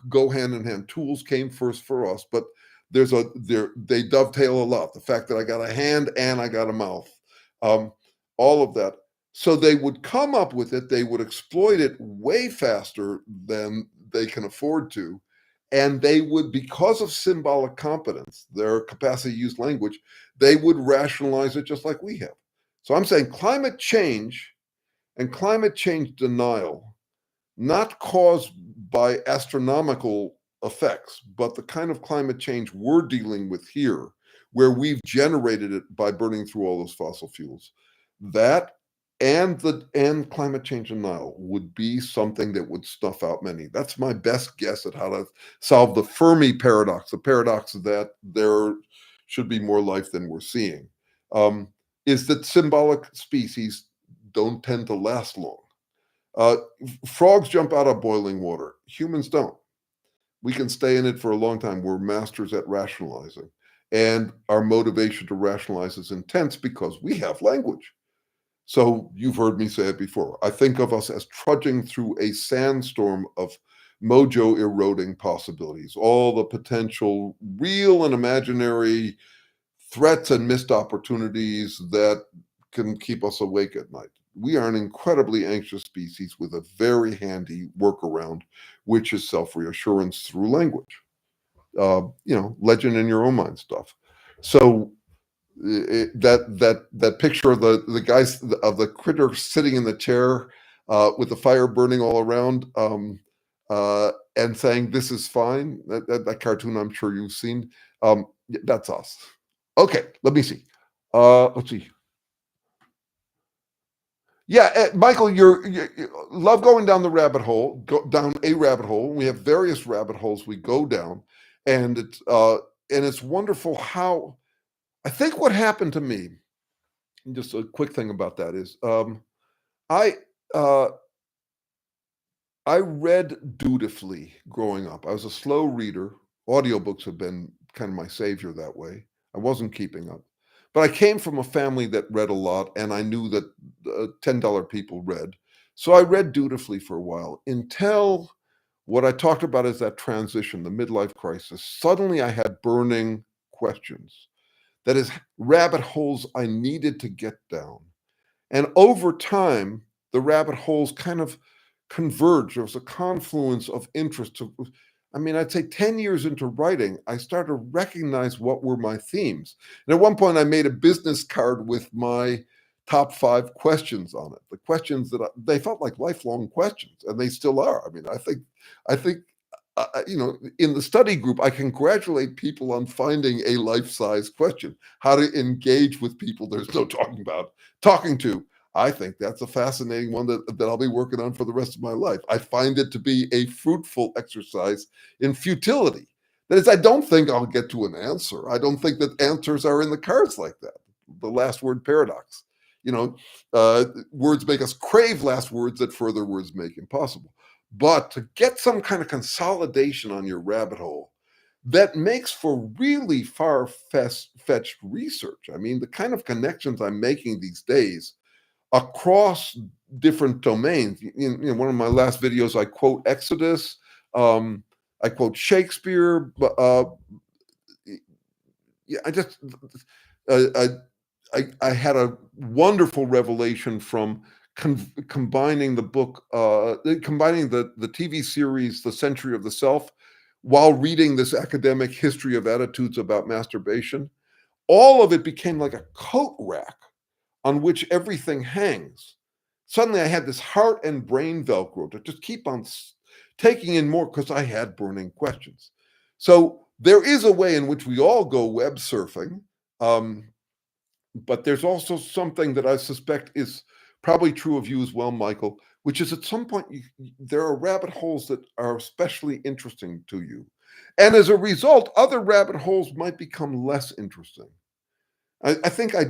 go hand in hand. Tools came first for us, but they dovetail a lot. The fact that I got a hand and I got a mouth, all of that. So they would come up with it. They would exploit it way faster than they can afford to. And they would, because of symbolic competence, their capacity to use language, they would rationalize it just like we have. So I'm saying climate change and climate change denial, not caused by astronomical effects, but the kind of climate change we're dealing with here, where we've generated it by burning through all those fossil fuels, that and climate change denial would be something that would snuff out many. That's my best guess at how to solve the Fermi paradox, the paradox that there should be more life than we're seeing, is that symbolic species don't tend to last long. Frogs jump out of boiling water. Humans don't. We can stay in it for a long time. We're masters at rationalizing. And our motivation to rationalize is intense because we have language. So you've heard me say it before. I think of us as trudging through a sandstorm of mojo eroding possibilities, all the potential real and imaginary threats and missed opportunities that can keep us awake at night. We are an incredibly anxious species with a very handy workaround, which is self-reassurance through language. Legend in your own mind stuff. So that picture of the guys of the critter sitting in the chair with the fire burning all around and saying this is fine. That cartoon I'm sure you've seen. That's us. Okay, let me see. Let's see. Yeah, Michael, you love going down the rabbit hole, go down a rabbit hole. We have various rabbit holes we go down, and it's wonderful how I think what happened to me. Just a quick thing about that is I uh, I read dutifully growing up. I was a slow reader. Audiobooks have been kind of my savior that way. I wasn't keeping up. But I came from a family that read a lot, and I knew that $10 people read. So I read dutifully for a while until what I talked about is that transition, the midlife crisis. Suddenly I had burning questions. That is, rabbit holes I needed to get down. And over time, the rabbit holes kind of converged. There was a confluence of interest. I'd say 10 years into writing, I started to recognize what were my themes. And at one point, I made a business card with my top 5 questions on it. The questions that they felt like lifelong questions, and they still are. I think in the study group, I congratulate people on finding a life-size question, how to engage with people there's no talking to. I think that's a fascinating one that I'll be working on for the rest of my life. I find it to be a fruitful exercise in futility. That is, I don't think I'll get to an answer. I don't think that answers are in the cards like that. The last word paradox. Words make us crave last words that further words make impossible. But to get some kind of consolidation on your rabbit hole that makes for really far-fetched research. The kind of connections I'm making these days across different domains. In one of my last videos, I quote Exodus. I quote Shakespeare. Yeah, uh, I had a wonderful revelation from combining the book, combining the TV series, The Century of the Self, while reading this academic history of attitudes about masturbation. All of it became like a coat rack on which everything hangs. Suddenly I had this heart and brain Velcro to just keep on taking in more because I had burning questions. So there is a way in which we all go web surfing. But there's also something that I suspect is probably true of you as well, Michael, which is at some point there are rabbit holes that are especially interesting to you. And as a result, other rabbit holes might become less interesting. I think I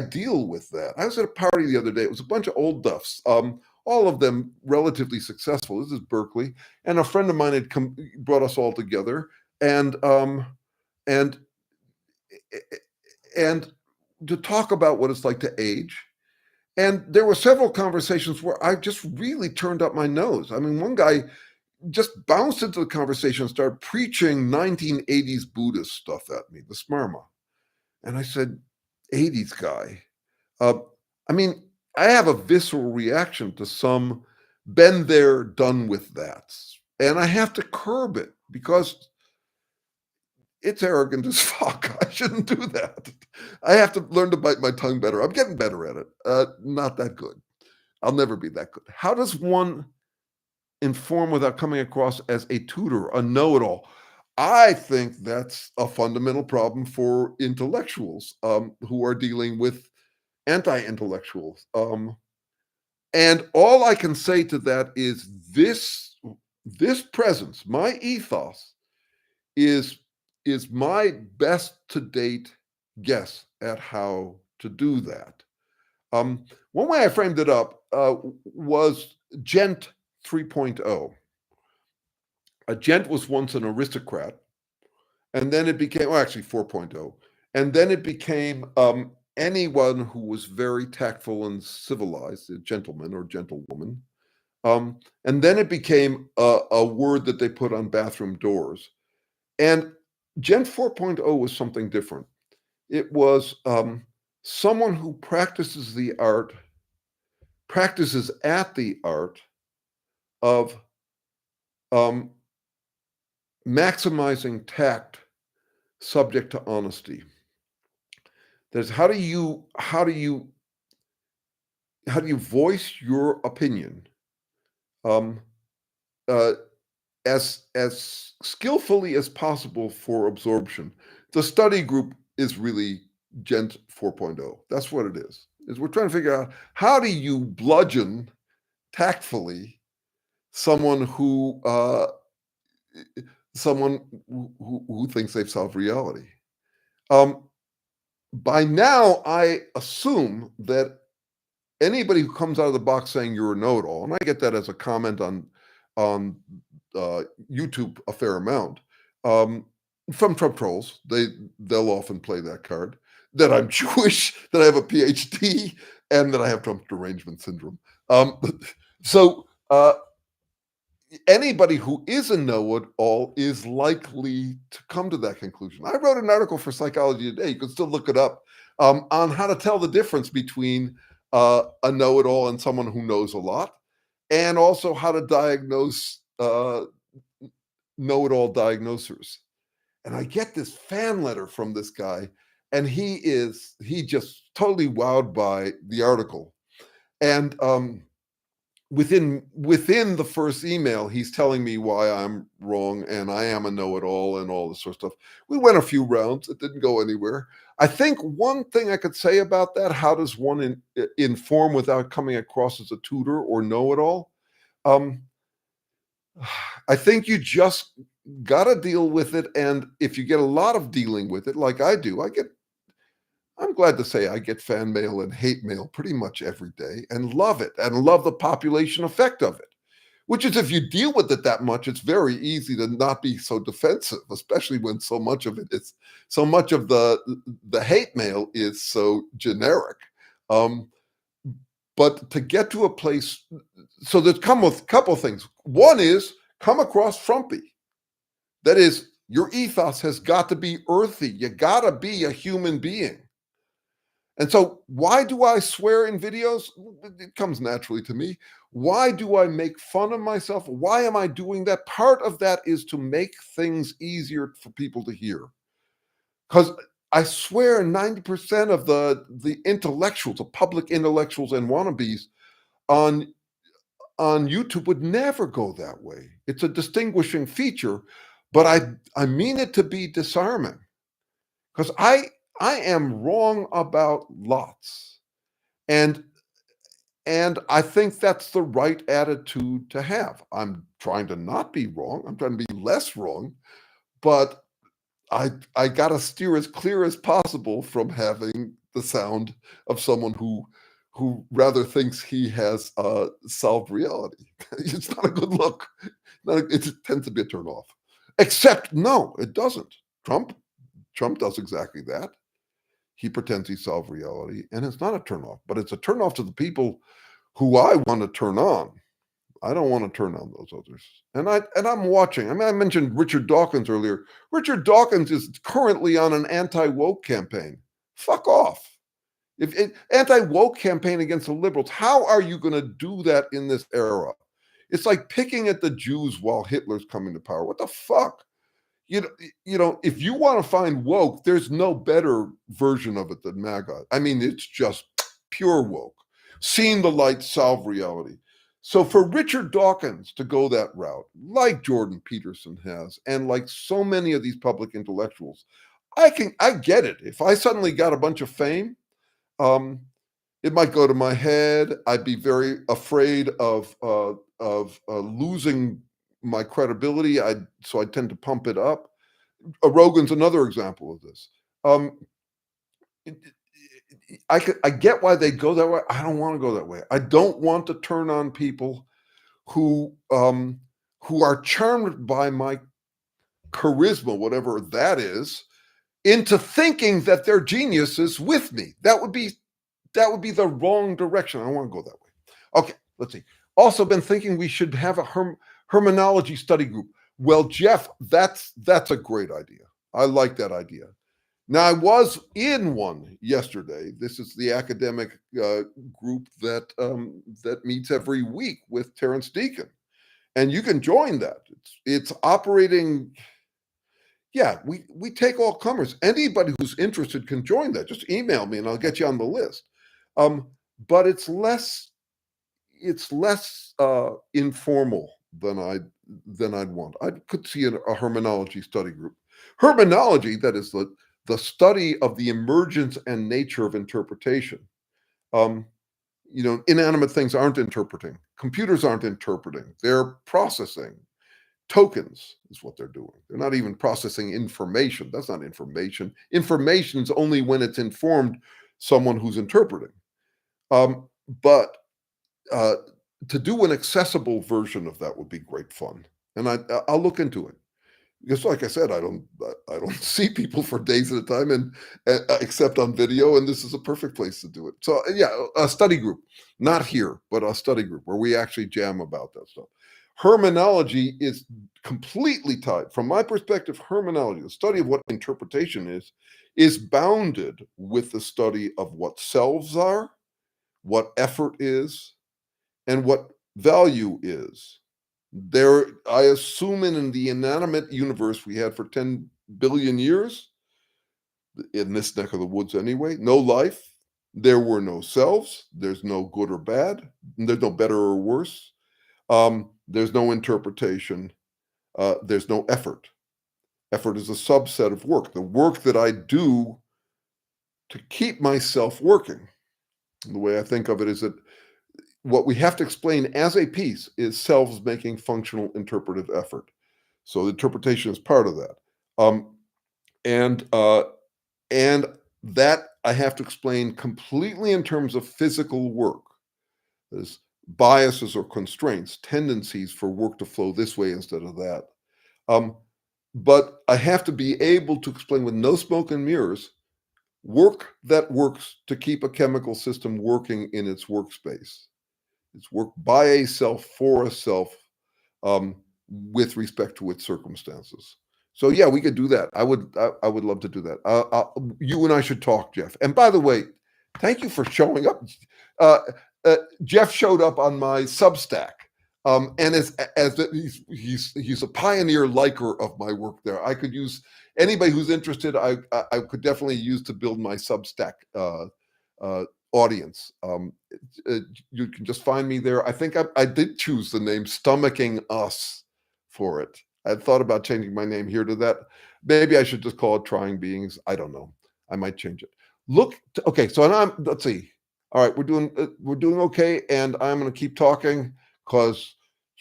deal with that. I was at a party the other day. It was a bunch of old duffs, all of them relatively successful. This is Berkeley, and a friend of mine had brought us all together, and and and to talk about what it's like to age. And there were several conversations where I just really turned up my nose. I mean, one guy just bounced into the conversation and started preaching 1980s Buddhist stuff at me, the smarma. And I said, 80s guy. Uh, I mean, I have a visceral reaction to some been there, done with that. And I have to curb it because it's arrogant as fuck. I shouldn't do that. I have to learn to bite my tongue better. I'm getting better at it. Not that good. I'll never be that good. How does one inform without coming across as a tutor, a know-it-all? I think that's a fundamental problem for intellectuals who are dealing with anti-intellectuals. And all I can say to that is this presence, my ethos, is my best to date guess at how to do that. One way I framed it up was Gent 3.0. A gent was once an aristocrat, and then it became, well, actually 4.0, and then it became anyone who was very tactful and civilized, a gentleman or gentlewoman. And then it became a word that they put on bathroom doors. And Gen 4.0 was something different. It was someone who practices at the art of maximizing tact subject to honesty. There's how do you voice your opinion as skillfully as possible for absorption. The study group is really Gent 4.0. That's what it is. We're trying to figure out how do you bludgeon tactfully someone who thinks they've solved reality. By now, I assume that anybody who comes out of the box saying you're a know-it-all, and I get that as a comment on YouTube a fair amount, from Trump trolls. They'll often play that card, that I'm Jewish, that I have a PhD, and that I have Trump derangement syndrome. So anybody who is a know-it-all is likely to come to that conclusion. I wrote an article for Psychology Today, you can still look it up, on how to tell the difference between a know-it-all and someone who knows a lot, and also how to diagnose know-it-all diagnosers. And I get this fan letter from this guy, and he just totally wowed by the article. And within the first email, he's telling me why I'm wrong and I am a know-it-all and all this sort of stuff. We went a few rounds. It didn't go anywhere. I think one thing I could say about that, how does one inform without coming across as a tutor or know-it-all? I think you just got to deal with it. And if you get a lot of dealing with it, like I do, I'm glad to say I get fan mail and hate mail pretty much every day and love it and love the population effect of it, which is if you deal with it that much, it's very easy to not be so defensive, especially when so much of the hate mail is so generic. But to get to a place, so there's come with a couple of things. One is come across frumpy. That is, your ethos has got to be earthy. You got to be a human being. And so, why do I swear in videos? It comes naturally to me. Why do I make fun of myself? Why am I doing that? Part of that is to make things easier for people to hear. Because I swear 90% of the intellectuals, the public intellectuals and wannabes on YouTube would never go that way. It's a distinguishing feature, but I mean it to be disarming. Because I am wrong about lots. And I think that's the right attitude to have. I'm trying to not be wrong. I'm trying to be less wrong, but I got to steer as clear as possible from having the sound of someone who rather thinks he has solved reality. It's not a good look. It tends to be a turnoff. Except no, it doesn't. Trump does exactly that. He pretends he solved reality, and it's not a turnoff, but it's a turnoff to the people who I want to turn on. I don't want to turn on those others. And I'm watching. I mean, I mentioned Richard Dawkins earlier. Richard Dawkins is currently on an anti-woke campaign. Fuck off. If anti-woke campaign against the liberals, how are you going to do that in this era? It's like picking at the Jews while Hitler's coming to power. What the fuck? You know, if you want to find woke, there's no better version of it than MAGA. I mean, it's just pure woke. Seeing the light, solve reality. So for Richard Dawkins to go that route, like Jordan Peterson has, and like so many of these public intellectuals, I get it. If I suddenly got a bunch of fame, it might go to my head. I'd be very afraid of losing my credibility. So I tend to pump it up. Rogan's another example of this. I get why they go that way. I don't want to go that way. I don't want to turn on people who are charmed by my charisma, whatever that is, into thinking that they're geniuses with me. That would be the wrong direction. I don't want to go that way. Okay, let's see. Also been thinking we should have a hermenology study group. Well, Jeff, that's a great idea. I like that idea. Now, I was in one yesterday. This is the academic group that meets every week with Terrence Deacon, and you can join that. It's operating. Yeah, we take all comers. Anybody who's interested can join that. Just email me, and I'll get you on the list. But it's less informal than I'd want. I could see a hermenology study group. Hermenology, that is the study of the emergence and nature of interpretation. Inanimate things aren't interpreting. Computers aren't interpreting. They're processing. Tokens is what they're doing. They're not even processing information. That's not information. Information is only when it's informed someone who's interpreting. But to do an accessible version of that would be great fun, and I'll look into it. Because, like I said, I don't see people for days at a time, and except on video, and this is a perfect place to do it. So, yeah, a study group, not here, but a study group where we actually jam about that stuff. Hermenology is completely tied, from my perspective. Hermenology, the study of what interpretation is bounded with the study of what selves are, what effort is, and what value is. I assume in the inanimate universe we had for 10 billion years, in this neck of the woods anyway, no life, there were no selves, there's no good or bad, there's no better or worse, there's no interpretation, there's no effort. Effort is a subset of work, the work that I do to keep myself working. And the way I think of it is that what we have to explain as a piece is selves making functional interpretive effort. So the interpretation is part of that. And that I have to explain completely in terms of physical work. There's biases or constraints, tendencies for work to flow this way instead of that. But I have to be able to explain with no smoke and mirrors work that works to keep a chemical system working in its workspace. It's work by a self, for a self, with respect to its circumstances. So yeah, we could do that. I would love to do that. You and I should talk, Jeff. And by the way, thank you for showing up. Uh, Jeff showed up on my Substack, and he's a pioneer liker of my work there. I could use anybody who's interested. I could definitely use to build my Substack uh, audience. Uh, you can just find me there. I think I did choose the name "Stomaching Us" for it. I thought about changing my name here to that. Maybe I should just call it Trying Beings. I don't know. I might change it. Okay. So now let's see. All right, we're doing okay, and I'm going to keep talking because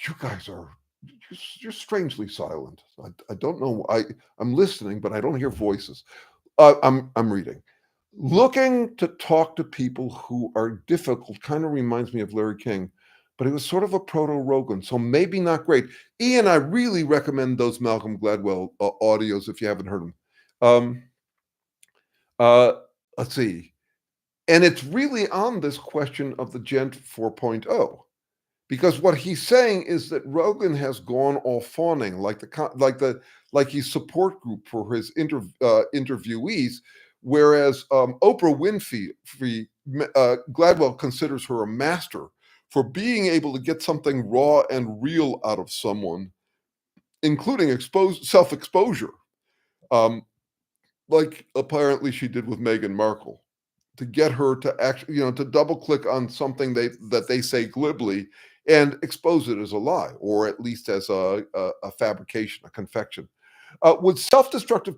you guys are you're strangely silent. I don't know. I'm listening, but I don't hear voices. I'm reading. Looking to talk to people who are difficult kind of reminds me of Larry King, but he was sort of a proto Rogan, so maybe not great. Ian, I really recommend those Malcolm Gladwell audios if you haven't heard them. Um, uh, let's see. And it's really on this question of the Gent 4.0, because what he's saying is that Rogan has gone all fawning, like his support group for his interviewees, whereas Oprah Winfrey, Gladwell considers her a master for being able to get something raw and real out of someone, including self-exposure, um, like apparently she did with Meghan Markle, to get her to actually, to double click on something that they say glibly and expose it as a lie, or at least as a fabrication, a confection. Would self-destructive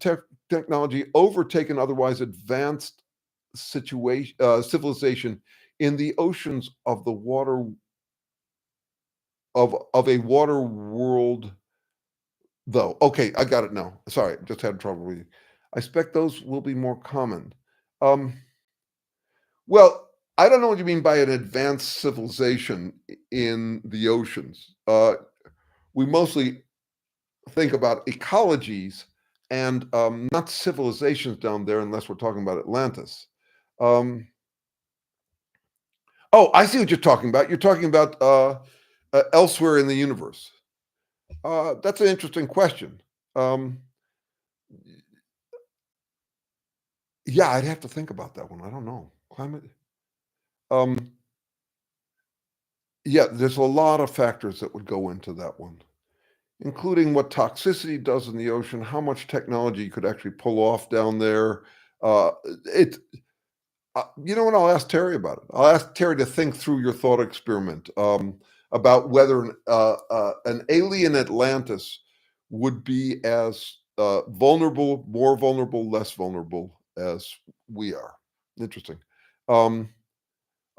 technology overtake an otherwise advanced civilization in the oceans of the water of a water world? Though, okay, I got it now. Sorry, just had trouble reading. I expect those will be more common. Um, Well, I don't know what you mean by an advanced civilization in the oceans. We mostly think about ecologies and not civilizations down there, unless we're talking about Atlantis. Um, oh, I see what you're talking about. You're talking about elsewhere in the universe. That's an interesting question. Um, yeah, I'd have to think about that one. I don't know. Climate. Um, yeah, there's a lot of factors that would go into that one, including what toxicity does in the ocean, how much technology you could actually pull off down there. Uh, it, you know what? I'll ask Terry about it. I'll ask Terry to think through your thought experiment about whether an alien Atlantis would be as vulnerable, more vulnerable, less vulnerable as we are. Interesting. Um,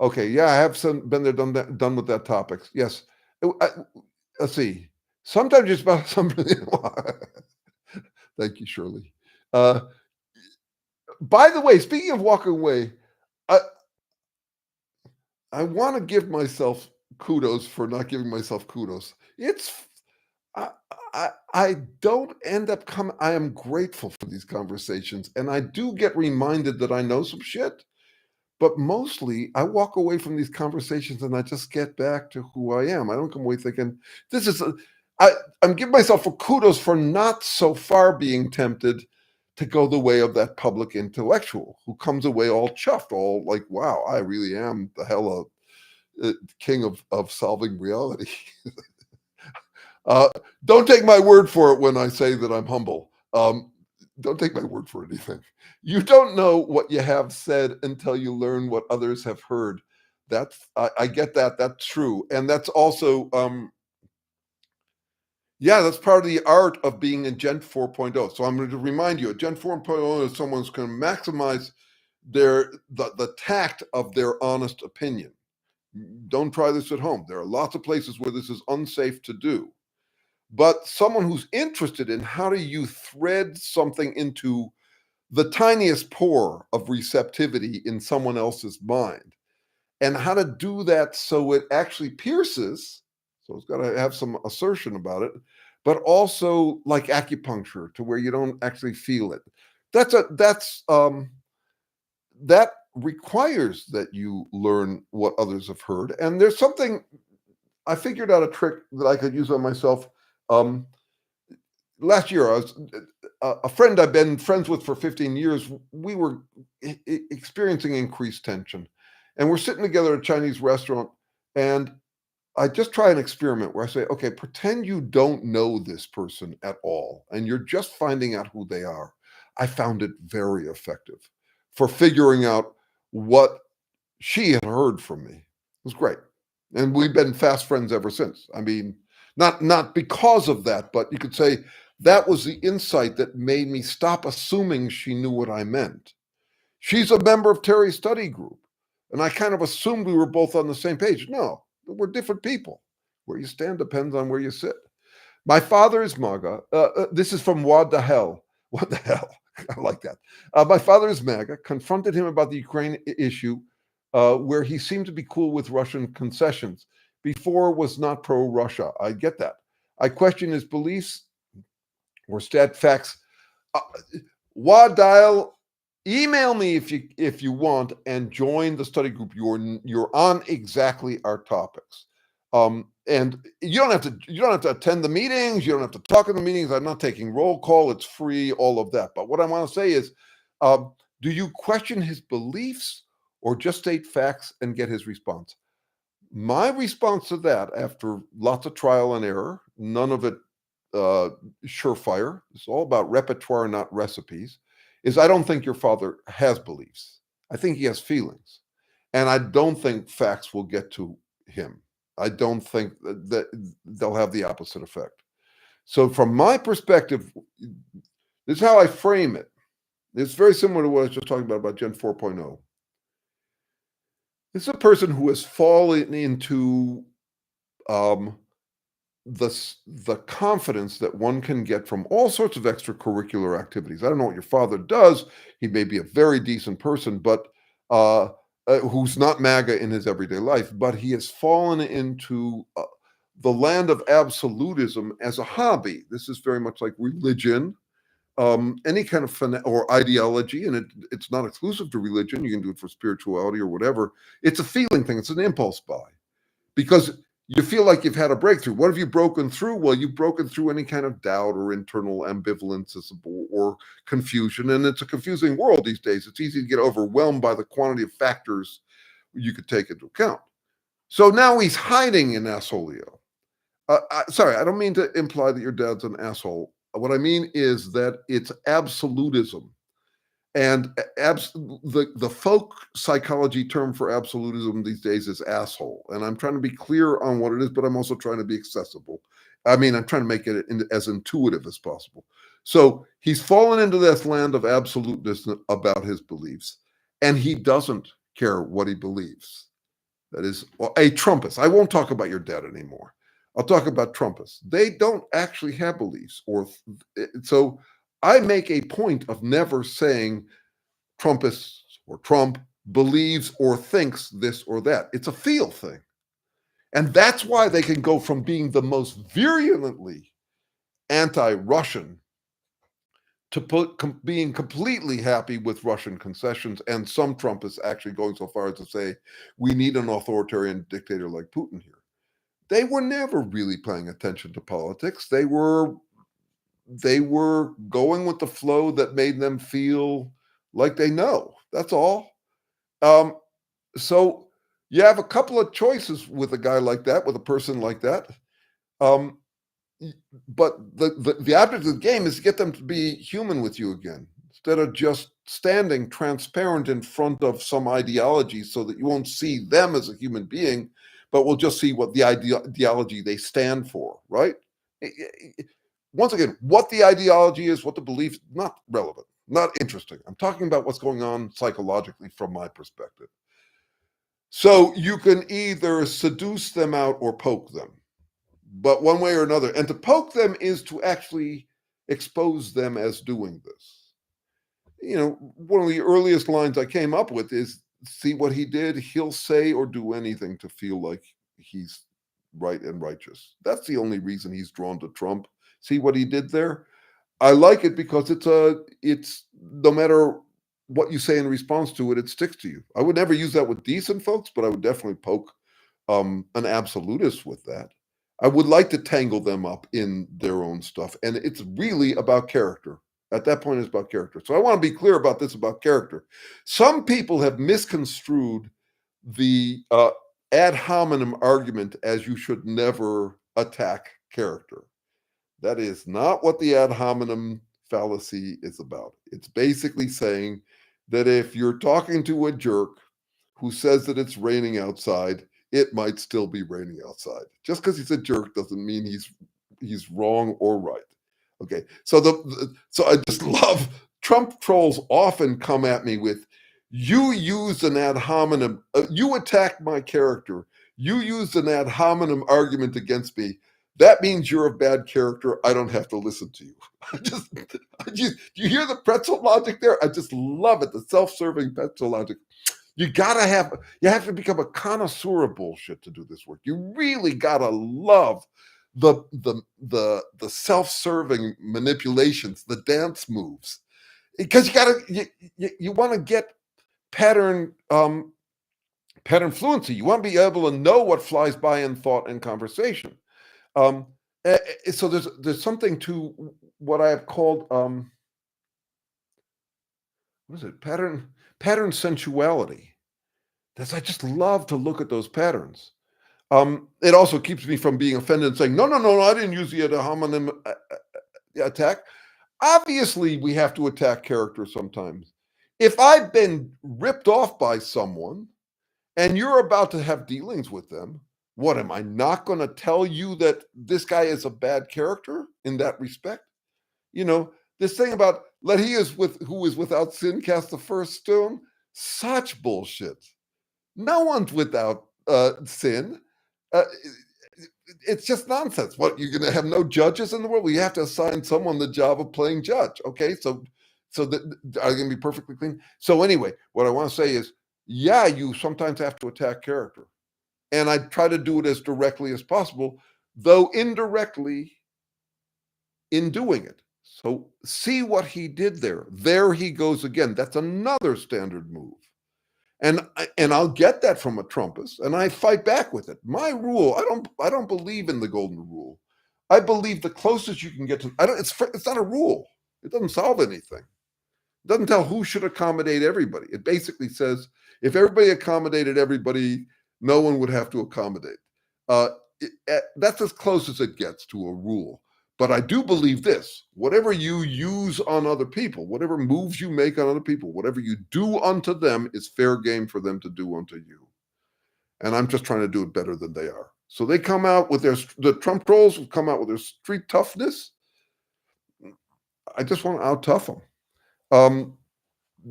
okay, yeah, I have been there, done with that topic. Yes. Let's see. Sometimes it's about something. Thank you, Shirley. Uh, by the way, speaking of walking away, I I want to give myself kudos for not giving myself kudos. I, I don't end up coming. I am grateful for these conversations, and I do get reminded that I know some shit. But mostly, I walk away from these conversations and I just get back to who I am. I don't come away thinking this is. I'm giving myself a kudos for not so far being tempted to go the way of that public intellectual who comes away all chuffed, all like, "Wow, I really am the hell of king of solving reality." uh, don't take my word for it when I say that I'm humble. Don't take my word for anything. You don't know what you have said until you learn what others have heard. I get that. That's true, and that's also yeah, that's part of the art of being in Gen 4.0. So I'm going to remind you, a Gen 4.0 is someone's going to maximize the tact of their honest opinion. Don't try this at home. There are lots of places where this is unsafe to do. But someone who's interested in how do you thread something into the tiniest pore of receptivity in someone else's mind, and how to do that so it actually pierces. So it's got to have some assertion about it, but also like acupuncture to where you don't actually feel it. That requires that you learn what others have heard. And there's something I figured out, a trick that I could use on myself. Um, last year, I was a friend I've been friends with for 15 years. We were experiencing increased tension, and we're sitting together at a Chinese restaurant, and I just try an experiment where I say, okay, pretend you don't know this person at all, and you're just finding out who they are. I found it very effective for figuring out what she had heard from me. It was great. And we've been fast friends ever since. I mean, not because of that, but you could say that was the insight that made me stop assuming she knew what I meant. She's a member of Terry's study group. And I kind of assumed we were both on the same page. No, we're different people. Where you stand depends on where you sit. My father is MAGA. This is from What the Hell. What the hell? I like that. My father is MAGA, confronted him about the Ukraine issue, where he seemed to be cool with Russian concessions. Before was not pro-Russia. I get that. I question his beliefs or stat facts. Uh, Wadial, email me if you want and join the study group. You're on exactly our topics. And you don't have to attend the meetings. You don't have to talk in the meetings. I'm not taking roll call. It's free, all of that. But what I want to say is, do you question his beliefs or just state facts and get his response? My response to that, after lots of trial and error, none of it surefire, it's all about repertoire, not recipes, is I don't think your father has beliefs. I think he has feelings. And I don't think facts will get to him. I don't think that they'll have the opposite effect. So from my perspective, this is how I frame it. It's very similar to what I was just talking about Gen 4.0. This is a person who has fallen into the confidence that one can get from all sorts of extracurricular activities. I don't know what your father does. He may be a very decent person, but who's not MAGA in his everyday life, but he has fallen into the land of absolutism as a hobby. This is very much like religion, any kind of or ideology, and it's not exclusive to religion. You can do it for spirituality or whatever. It's a feeling thing. It's an impulse buy because you feel like you've had a breakthrough. What have you broken through? Well, you've broken through any kind of doubt or internal ambivalence or confusion. And it's a confusing world these days. It's easy to get overwhelmed by the quantity of factors you could take into account. So now he's hiding in assholeo. Sorry, I don't mean to imply that your dad's an asshole. What I mean is that it's absolutism. And the folk psychology term for absolutism these days is asshole. And I'm trying to be clear on what it is, but I'm also trying to be accessible. I mean, I'm trying to make it as intuitive as possible. So he's fallen into this land of absoluteness about his beliefs, and he doesn't care what he believes. That is a Trumpist. I won't talk about your dad anymore. I'll talk about Trumpists. They don't actually have beliefs, so I make a point of never saying Trumpists or Trump believes or thinks this or that. It's a feel thing. And that's why they can go from being the most virulently anti-Russian to being completely happy with Russian concessions, and some Trumpists actually going so far as to say, we need an authoritarian dictator like Putin here. They were never really paying attention to politics. They were going with the flow that made them feel like they know. That's all. So you have a couple of choices with a guy like that, with a person like that. But the object of the game is to get them to be human with you again, instead of just standing transparent in front of some ideology so that you won't see them as a human being, but we'll just see what the ideology they stand for, right? Once again, what the ideology is, what the belief, not relevant, not interesting. I'm talking about what's going on psychologically from my perspective. So you can either seduce them out or poke them, but one way or another. And to poke them is to actually expose them as doing this. You know, one of the earliest lines I came up with is, see what he did, he'll say or do anything to feel like he's right and righteous. That's the only reason he's drawn to Trump. See what he did there? I like it because it's no matter what you say in response to it, it sticks to you. I would never use that with decent folks, but I would definitely poke an absolutist with that. I would like to tangle them up in their own stuff, and it's really about character. At that point, it's about character. So I want to be clear about this about character. Some people have misconstrued the ad hominem argument as you should never attack character. That is not what the ad hominem fallacy is about. It's basically saying that if you're talking to a jerk who says that it's raining outside, it might still be raining outside. Just because he's a jerk doesn't mean he's wrong or right. Okay, so so I just love Trump trolls often come at me with, "You used an ad hominem. You attacked my character. You used an ad hominem argument against me. That means you're a bad character. I don't have to listen to you." You hear the pretzel logic there? I just love it. The self-serving pretzel logic. You have to become a connoisseur of bullshit to do this work. You really gotta love the self-serving manipulations, the dance moves, because you want to get pattern fluency. You want to be able to know what flies by in thought and conversation. Um, so there's something to what I have called what is it, pattern sensuality. I just love to look at those patterns. It also keeps me from being offended and saying, no, no, no, no, I didn't use the ad hominem attack. Obviously, we have to attack character sometimes. If I've been ripped off by someone and you're about to have dealings with them, what am I not going to tell you that this guy is a bad character in that respect? You know, this thing about who is without sin cast the first stone, such bullshit. No one's without sin. Uh, it's just nonsense. What, you're going to have no judges in the world? We have to assign someone the job of playing judge. Okay, so that are they going to be perfectly clean? So anyway, what I want to say is, yeah, you sometimes have to attack character, and I try to do it as directly as possible, though indirectly in doing it. So see what he did there. There he goes again. That's another standard move. And I'll get that from a Trumpist, and I fight back with it. My rule, I don't believe in the golden rule. I believe the closest you can get to, it's not a rule. It doesn't solve anything. It doesn't tell who should accommodate everybody. It basically says if everybody accommodated everybody, no one would have to accommodate. That's as close as it gets to a rule. But I do believe this: whatever you use on other people, whatever moves you make on other people, whatever you do unto them is fair game for them to do unto you. And I'm just trying to do it better than they are. So they come out with the Trump trolls will come out with their street toughness. I just want to out tough them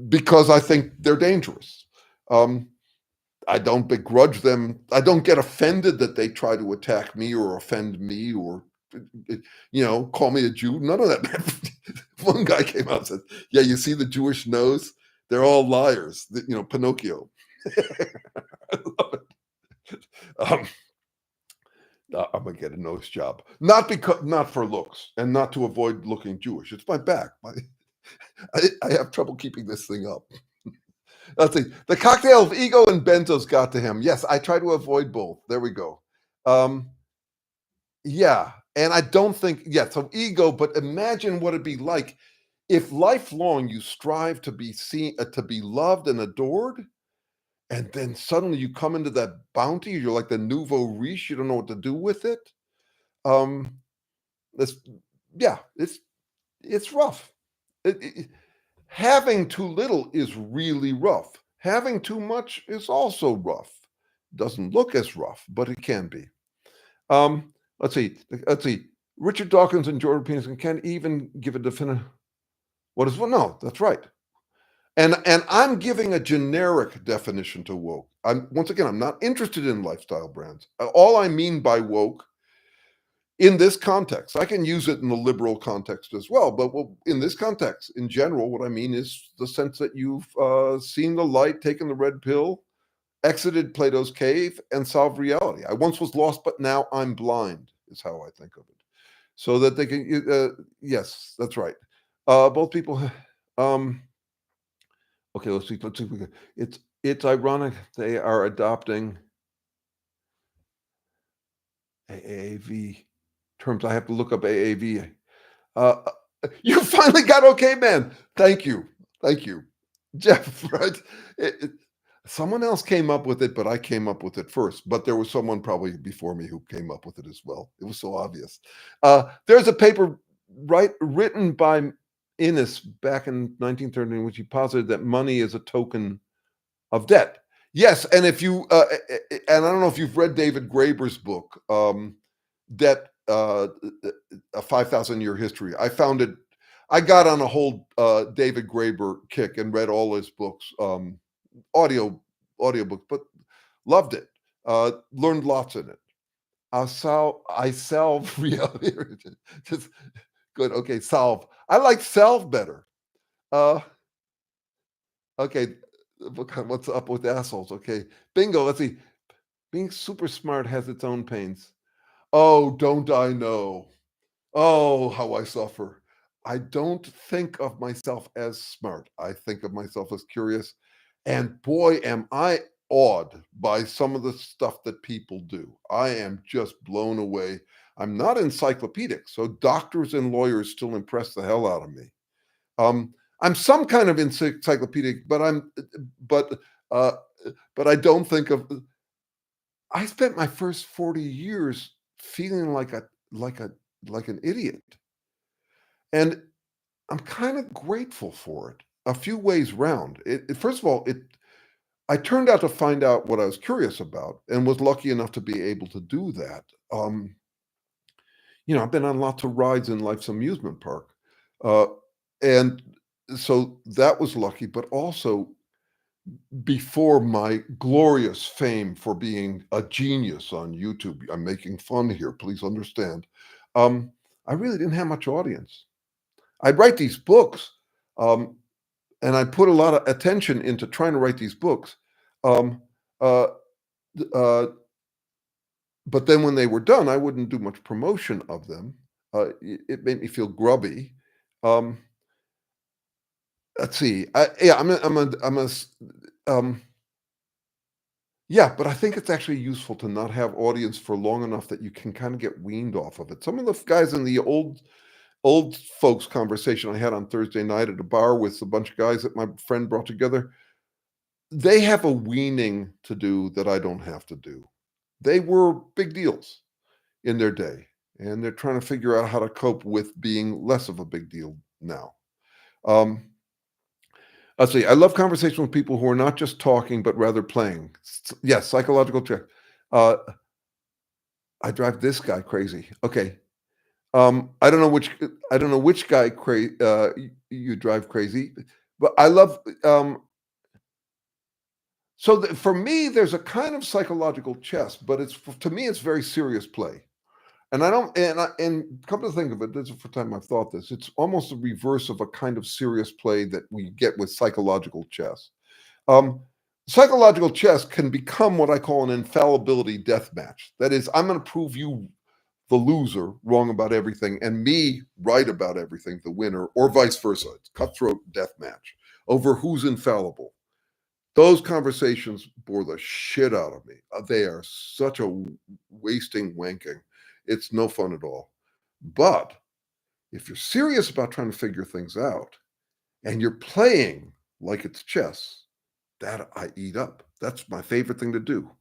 because I think they're dangerous. I don't begrudge them. I don't get offended that they try to attack me or offend me or call me a Jew. None of that. One guy came out and said, "Yeah, you see the Jewish nose? They're all liars." Pinocchio. I love it. I'm gonna get a nose job, not for looks, and not to avoid looking Jewish. It's my back. I have trouble keeping this thing up. Let's see. The cocktail of ego and benzos got to him. Yes, I try to avoid both. There we go. Yeah, and I don't think, yeah, so ego, but imagine what it'd be like if lifelong you strive to be seen, to be loved and adored, and then suddenly you come into that bounty, you're like the nouveau riche, you don't know what to do with it. Um, this, yeah, it's rough. Having too little is really rough. Having too much is also rough. Doesn't look as rough, but it can be. Let's see. Richard Dawkins and Jordan Peterson can't even give a definitive. No, that's right. And I'm giving a generic definition to woke. I'm not interested in lifestyle brands. All I mean by woke in this context, I can use it in the liberal context as well, but in this context, in general, what I mean is the sense that you've seen the light, taken the red pill, exited Plato's cave, and solved reality. I once was lost, but now I'm blind, is how I think of it. So that they can, yes, that's right. Both people, okay, let's see. It's ironic they are adopting AAV terms. I have to look up AAV. Uh, you finally got okay, man. Thank you. Thank you. Jeff, right? Someone else came up with it, but I came up with it first. But there was someone probably before me who came up with it as well. It was so obvious. There's a paper written by Innes back in 1930 in which he posited that money is a token of debt. Yes, and if you and I don't know if you've read David Graeber's book, Debt, a 5,000-year history. I found it. I got on a whole David Graeber kick and read all his books, audiobooks, but loved it. Learned lots in it. I solve reality. Just good. Okay, solve. I like solve better. Okay, what's up with assholes? Okay, bingo. Let's see. Being super smart has its own pains. Oh, don't I know? Oh, how I suffer. I don't think of myself as smart. I think of myself as curious. And boy, am I awed by some of the stuff that people do. I am just blown away. I'm not encyclopedic, so doctors and lawyers still impress the hell out of me. I'm some kind of encyclopedic, but uh, I don't think of. I spent my first 40 years feeling like an idiot, and I'm kind of grateful for it. A few ways round. First of all, I turned out to find out what I was curious about, and was lucky enough to be able to do that. I've been on lots of rides in life's amusement park, uh, and so that was lucky. But also, before my glorious fame for being a genius on YouTube, I'm making fun here, please understand. I really didn't have much audience. I'd write these books, um, and I put a lot of attention into trying to write these books. Um, uh, uh, but then when they were done, I wouldn't do much promotion of them. It made me feel grubby. Um, let's see. Um, Yeah, but I think it's actually useful to not have audience for long enough that you can kind of get weaned off of it. Some of the guys in the old folks conversation I had on Thursday night at a bar with a bunch of guys that my friend brought together, they have a weaning to do that I don't have to do. They were big deals in their day, and they're trying to figure out how to cope with being less of a big deal now. Um, Let's see. I love conversation with people who are not just talking, but rather playing. Yes, psychological check. Uh, I drive this guy crazy. Okay. I don't know which guy you drive crazy, but I love. For me, there's a kind of psychological chess, but to me, it's very serious play. And I don't, and come to think of it, this is the first time I've thought this. It's almost the reverse of a kind of serious play that we get with psychological chess. Um, Psychological chess can become what I call an infallibility death match. That is, I'm going to prove you, the loser, wrong about everything, and me right about everything, the winner, or vice versa. It's cutthroat death match over who's infallible. Those conversations bore the shit out of me. They are such a wasting wanking. It's no fun at all. But if you're serious about trying to figure things out and you're playing like it's chess, that I eat up. That's my favorite thing to do.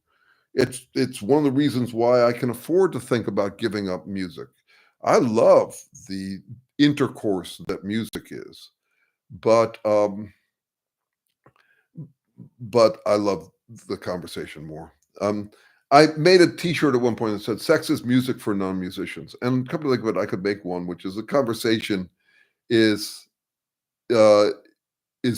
It's one of the reasons why I can afford to think about giving up music. I love the intercourse that music is, but I love the conversation more. I made a T-shirt at one point that said "Sex is music for non-musicians," and come to think of it, I could make one which is: a conversation is uh,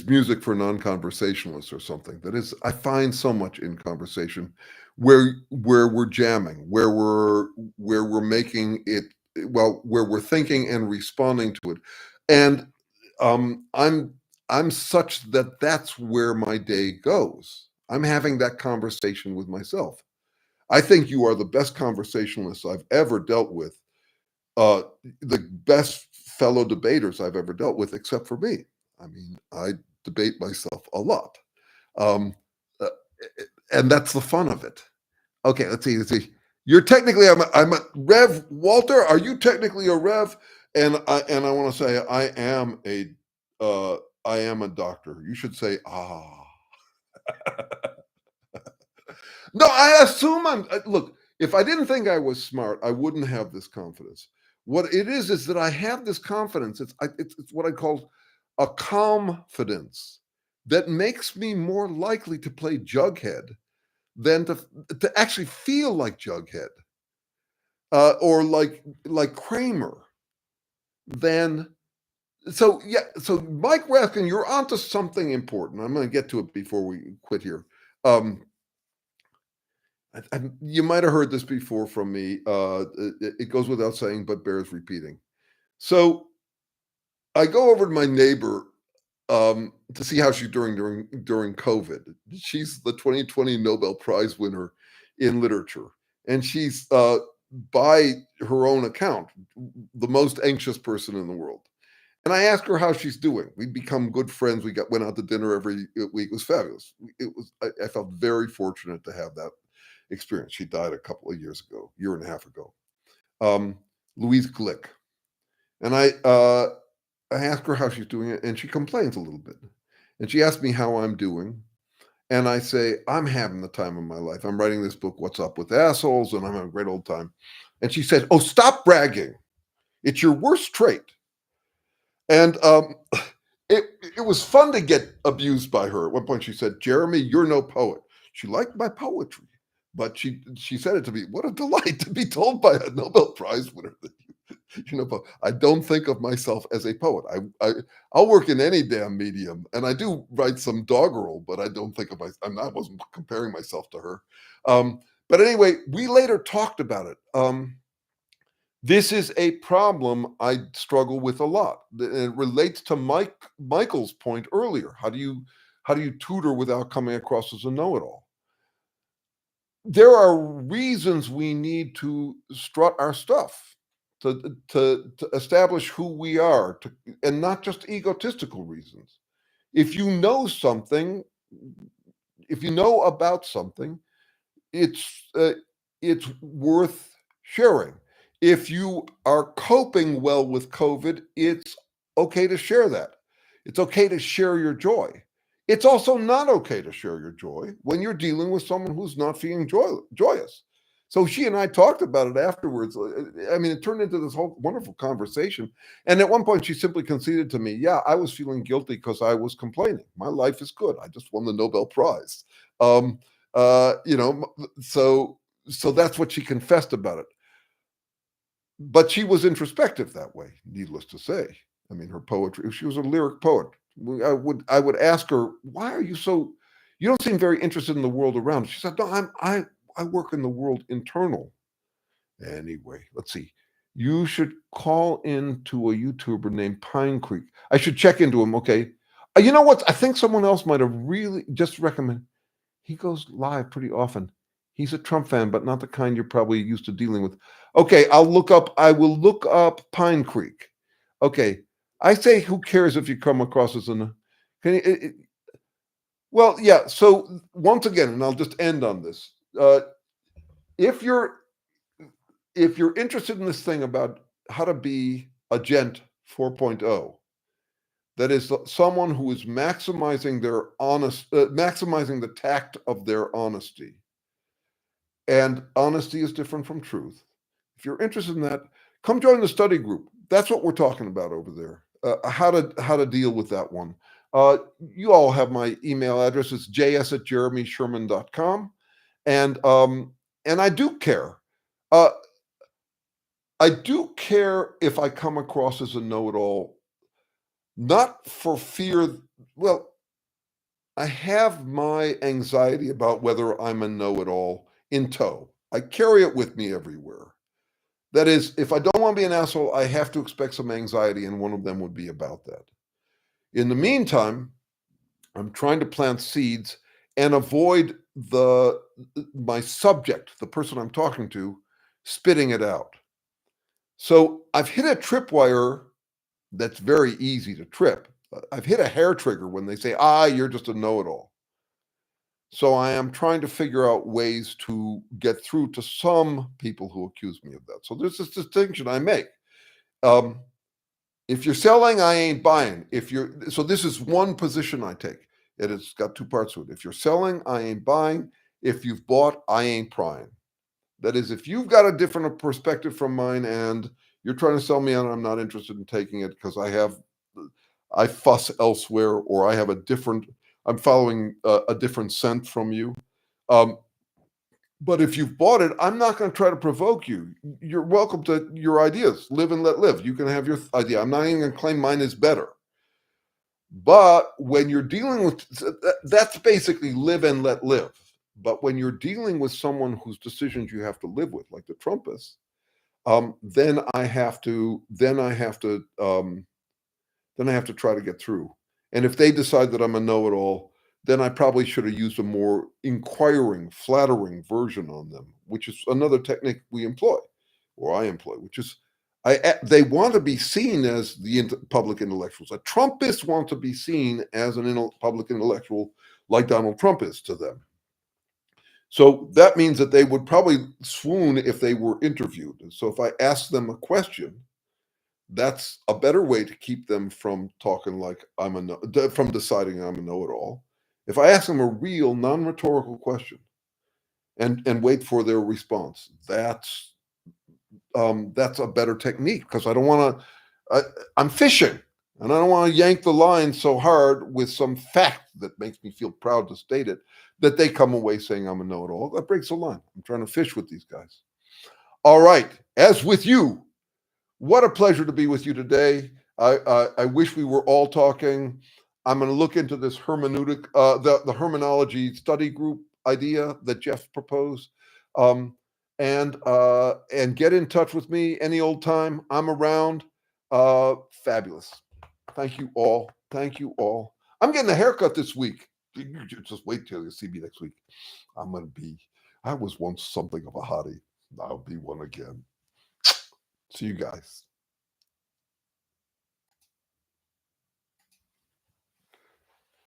music for non-conversationalists, or something. That is, I find so much in conversation where we're jamming, where we're making it, well, where we're thinking and responding to it, and I'm such that that's where my day goes. I'm having that conversation with myself. I think you are the best conversationalist I've ever dealt with, the best fellow debaters I've ever dealt with, except for me. I mean, I debate myself a lot. Um, uh, and that's the fun of it. Okay, let's see. You're technically, I'm a Rev Walter. Are you technically a Rev? And I want to say uh, I am a doctor. You should say ah. No, I assume look. If I didn't think I was smart, I wouldn't have this confidence. What it is that I have this confidence. It's what I call a confidence that makes me more likely to play Jughead than to actually feel like Jughead or like Kramer. Then so yeah. So Mike Raskin, you're onto something important. I'm going to get to it before we quit here. Um, you might have heard this before from me. It goes without saying, but bears repeating. So I go over to my neighbor to see how she's doing during COVID. She's the 2020 Nobel Prize winner in literature, and she's by her own account the most anxious person in the world. And I asked her how she's doing. We become good friends. Went out to dinner every week. It was fabulous. I felt very fortunate to have that experience. She died a couple of years ago, year and a half ago. Um, Louise Glick. And I asked her how she's doing, and she complains a little bit. And she asked me how I'm doing. And I say, I'm having the time of my life. I'm writing this book, What's Up with Assholes, and I'm having a great old time. And she said, oh, stop bragging. It's your worst trait. And it was fun to get abused by her. At one point, she said, Jeremy, you're no poet. She liked my poetry, but she said it to me. What a delight to be told by a Nobel Prize winner that I don't think of myself as a poet. I'll work in any damn medium, and I do write some doggerel, but I don't think of myself. I wasn't comparing myself to her. But anyway, we later talked about it. This is a problem I struggle with a lot. It relates to Michael's point earlier. How do you tutor without coming across as a know-it-all? There are reasons we need to strut our stuff, to establish who we are, and not just egotistical reasons. If you know something, if you know about something, it's it's worth sharing. If you are coping well with COVID, it's okay to share that. It's okay to share your joy. It's also not okay to share your joy when you're dealing with someone who's not feeling joyous. So she and I talked about it afterwards. I mean, it turned into this whole wonderful conversation. And at one point, she simply conceded to me, yeah, I was feeling guilty because I was complaining. My life is good. I just won the Nobel Prize. Um, you know, so that's what she confessed about it. But she was introspective that way, needless to say. I mean, her poetry, she was a lyric poet. I would ask her, why are you don't seem very interested in the world around. She said, no, I work in the world internal. Anyway, let's see. You should call into a YouTuber named Pine Creek. I should check into him. Okay. You know what? I think someone else might have really just recommended. He goes live pretty often. He's a Trump fan, but not the kind you're probably used to dealing with. Okay, I will look up Pine Creek. Okay. I say, who cares if you come across as well, yeah. So once again, and I'll just end on this. If you're interested in this thing about how to be a gent 4.0, that is someone who is maximizing maximizing the tact of their honesty. And honesty is different from truth. If you're interested in that, come join the study group. That's what we're talking about over there. How to deal with that one. You all have my email address. It's js@jeremysherman.com. And I do care. Uh, I do care if I come across as a know-it-all, not for fear. Well, I have my anxiety about whether I'm a know-it-all in tow. I carry it with me everywhere. That is, if I don't want to be an asshole, I have to expect some anxiety, and one of them would be about that. In the meantime, I'm trying to plant seeds and avoid my subject, the person I'm talking to, spitting it out. So I've hit a tripwire that's very easy to trip. I've hit a hair trigger when they say, you're just a know-it-all. So I am trying to figure out ways to get through to some people who accuse me of that. So there's this distinction I make. Um, if you're selling, I ain't buying. So this is one position I take. It's got two parts to it. If you're selling, I ain't buying. If you've bought, I ain't prying. That is, if you've got a different perspective from mine and you're trying to sell me on it, I'm not interested in taking it because I fuss elsewhere, or I'm following a different scent from you. Um, but if you've bought it, I'm not going to try to provoke you. You're welcome to your ideas. Live and let live. You can have your idea. I'm not even going to claim mine is better. But when you're dealing with, that's basically live and let live. But when you're dealing with someone whose decisions you have to live with, like the Trumpists, then I have to try to get through. And if they decide that I'm a know-it-all, then I probably should have used a more inquiring, flattering version on them, which is another technique we employ, or I employ, which is they want to be seen as the public intellectuals. The Trumpists want to be seen as an public intellectual like Donald Trump is to them. So that means that they would probably swoon if they were interviewed. So if I ask them a question, that's a better way to keep them from talking like from deciding I'm a know-it-all. If I ask them a real non-rhetorical question and wait for their response, that's a better technique, because I don't want to. I'm fishing, and I don't want to yank the line so hard with some fact that makes me feel proud to state it that they come away saying I'm a know-it-all. That breaks the line. I'm trying to fish with these guys. All right, as with you. What a pleasure to be with you today. I wish we were all talking. I'm going to look into this hermeneutic, the hermenology study group idea that Jeff proposed, and get in touch with me any old time. I'm around. Fabulous. Thank you all. Thank you all. I'm getting a haircut this week. You just wait till you see me next week. I was once something of a hottie. I'll be one again. See you guys.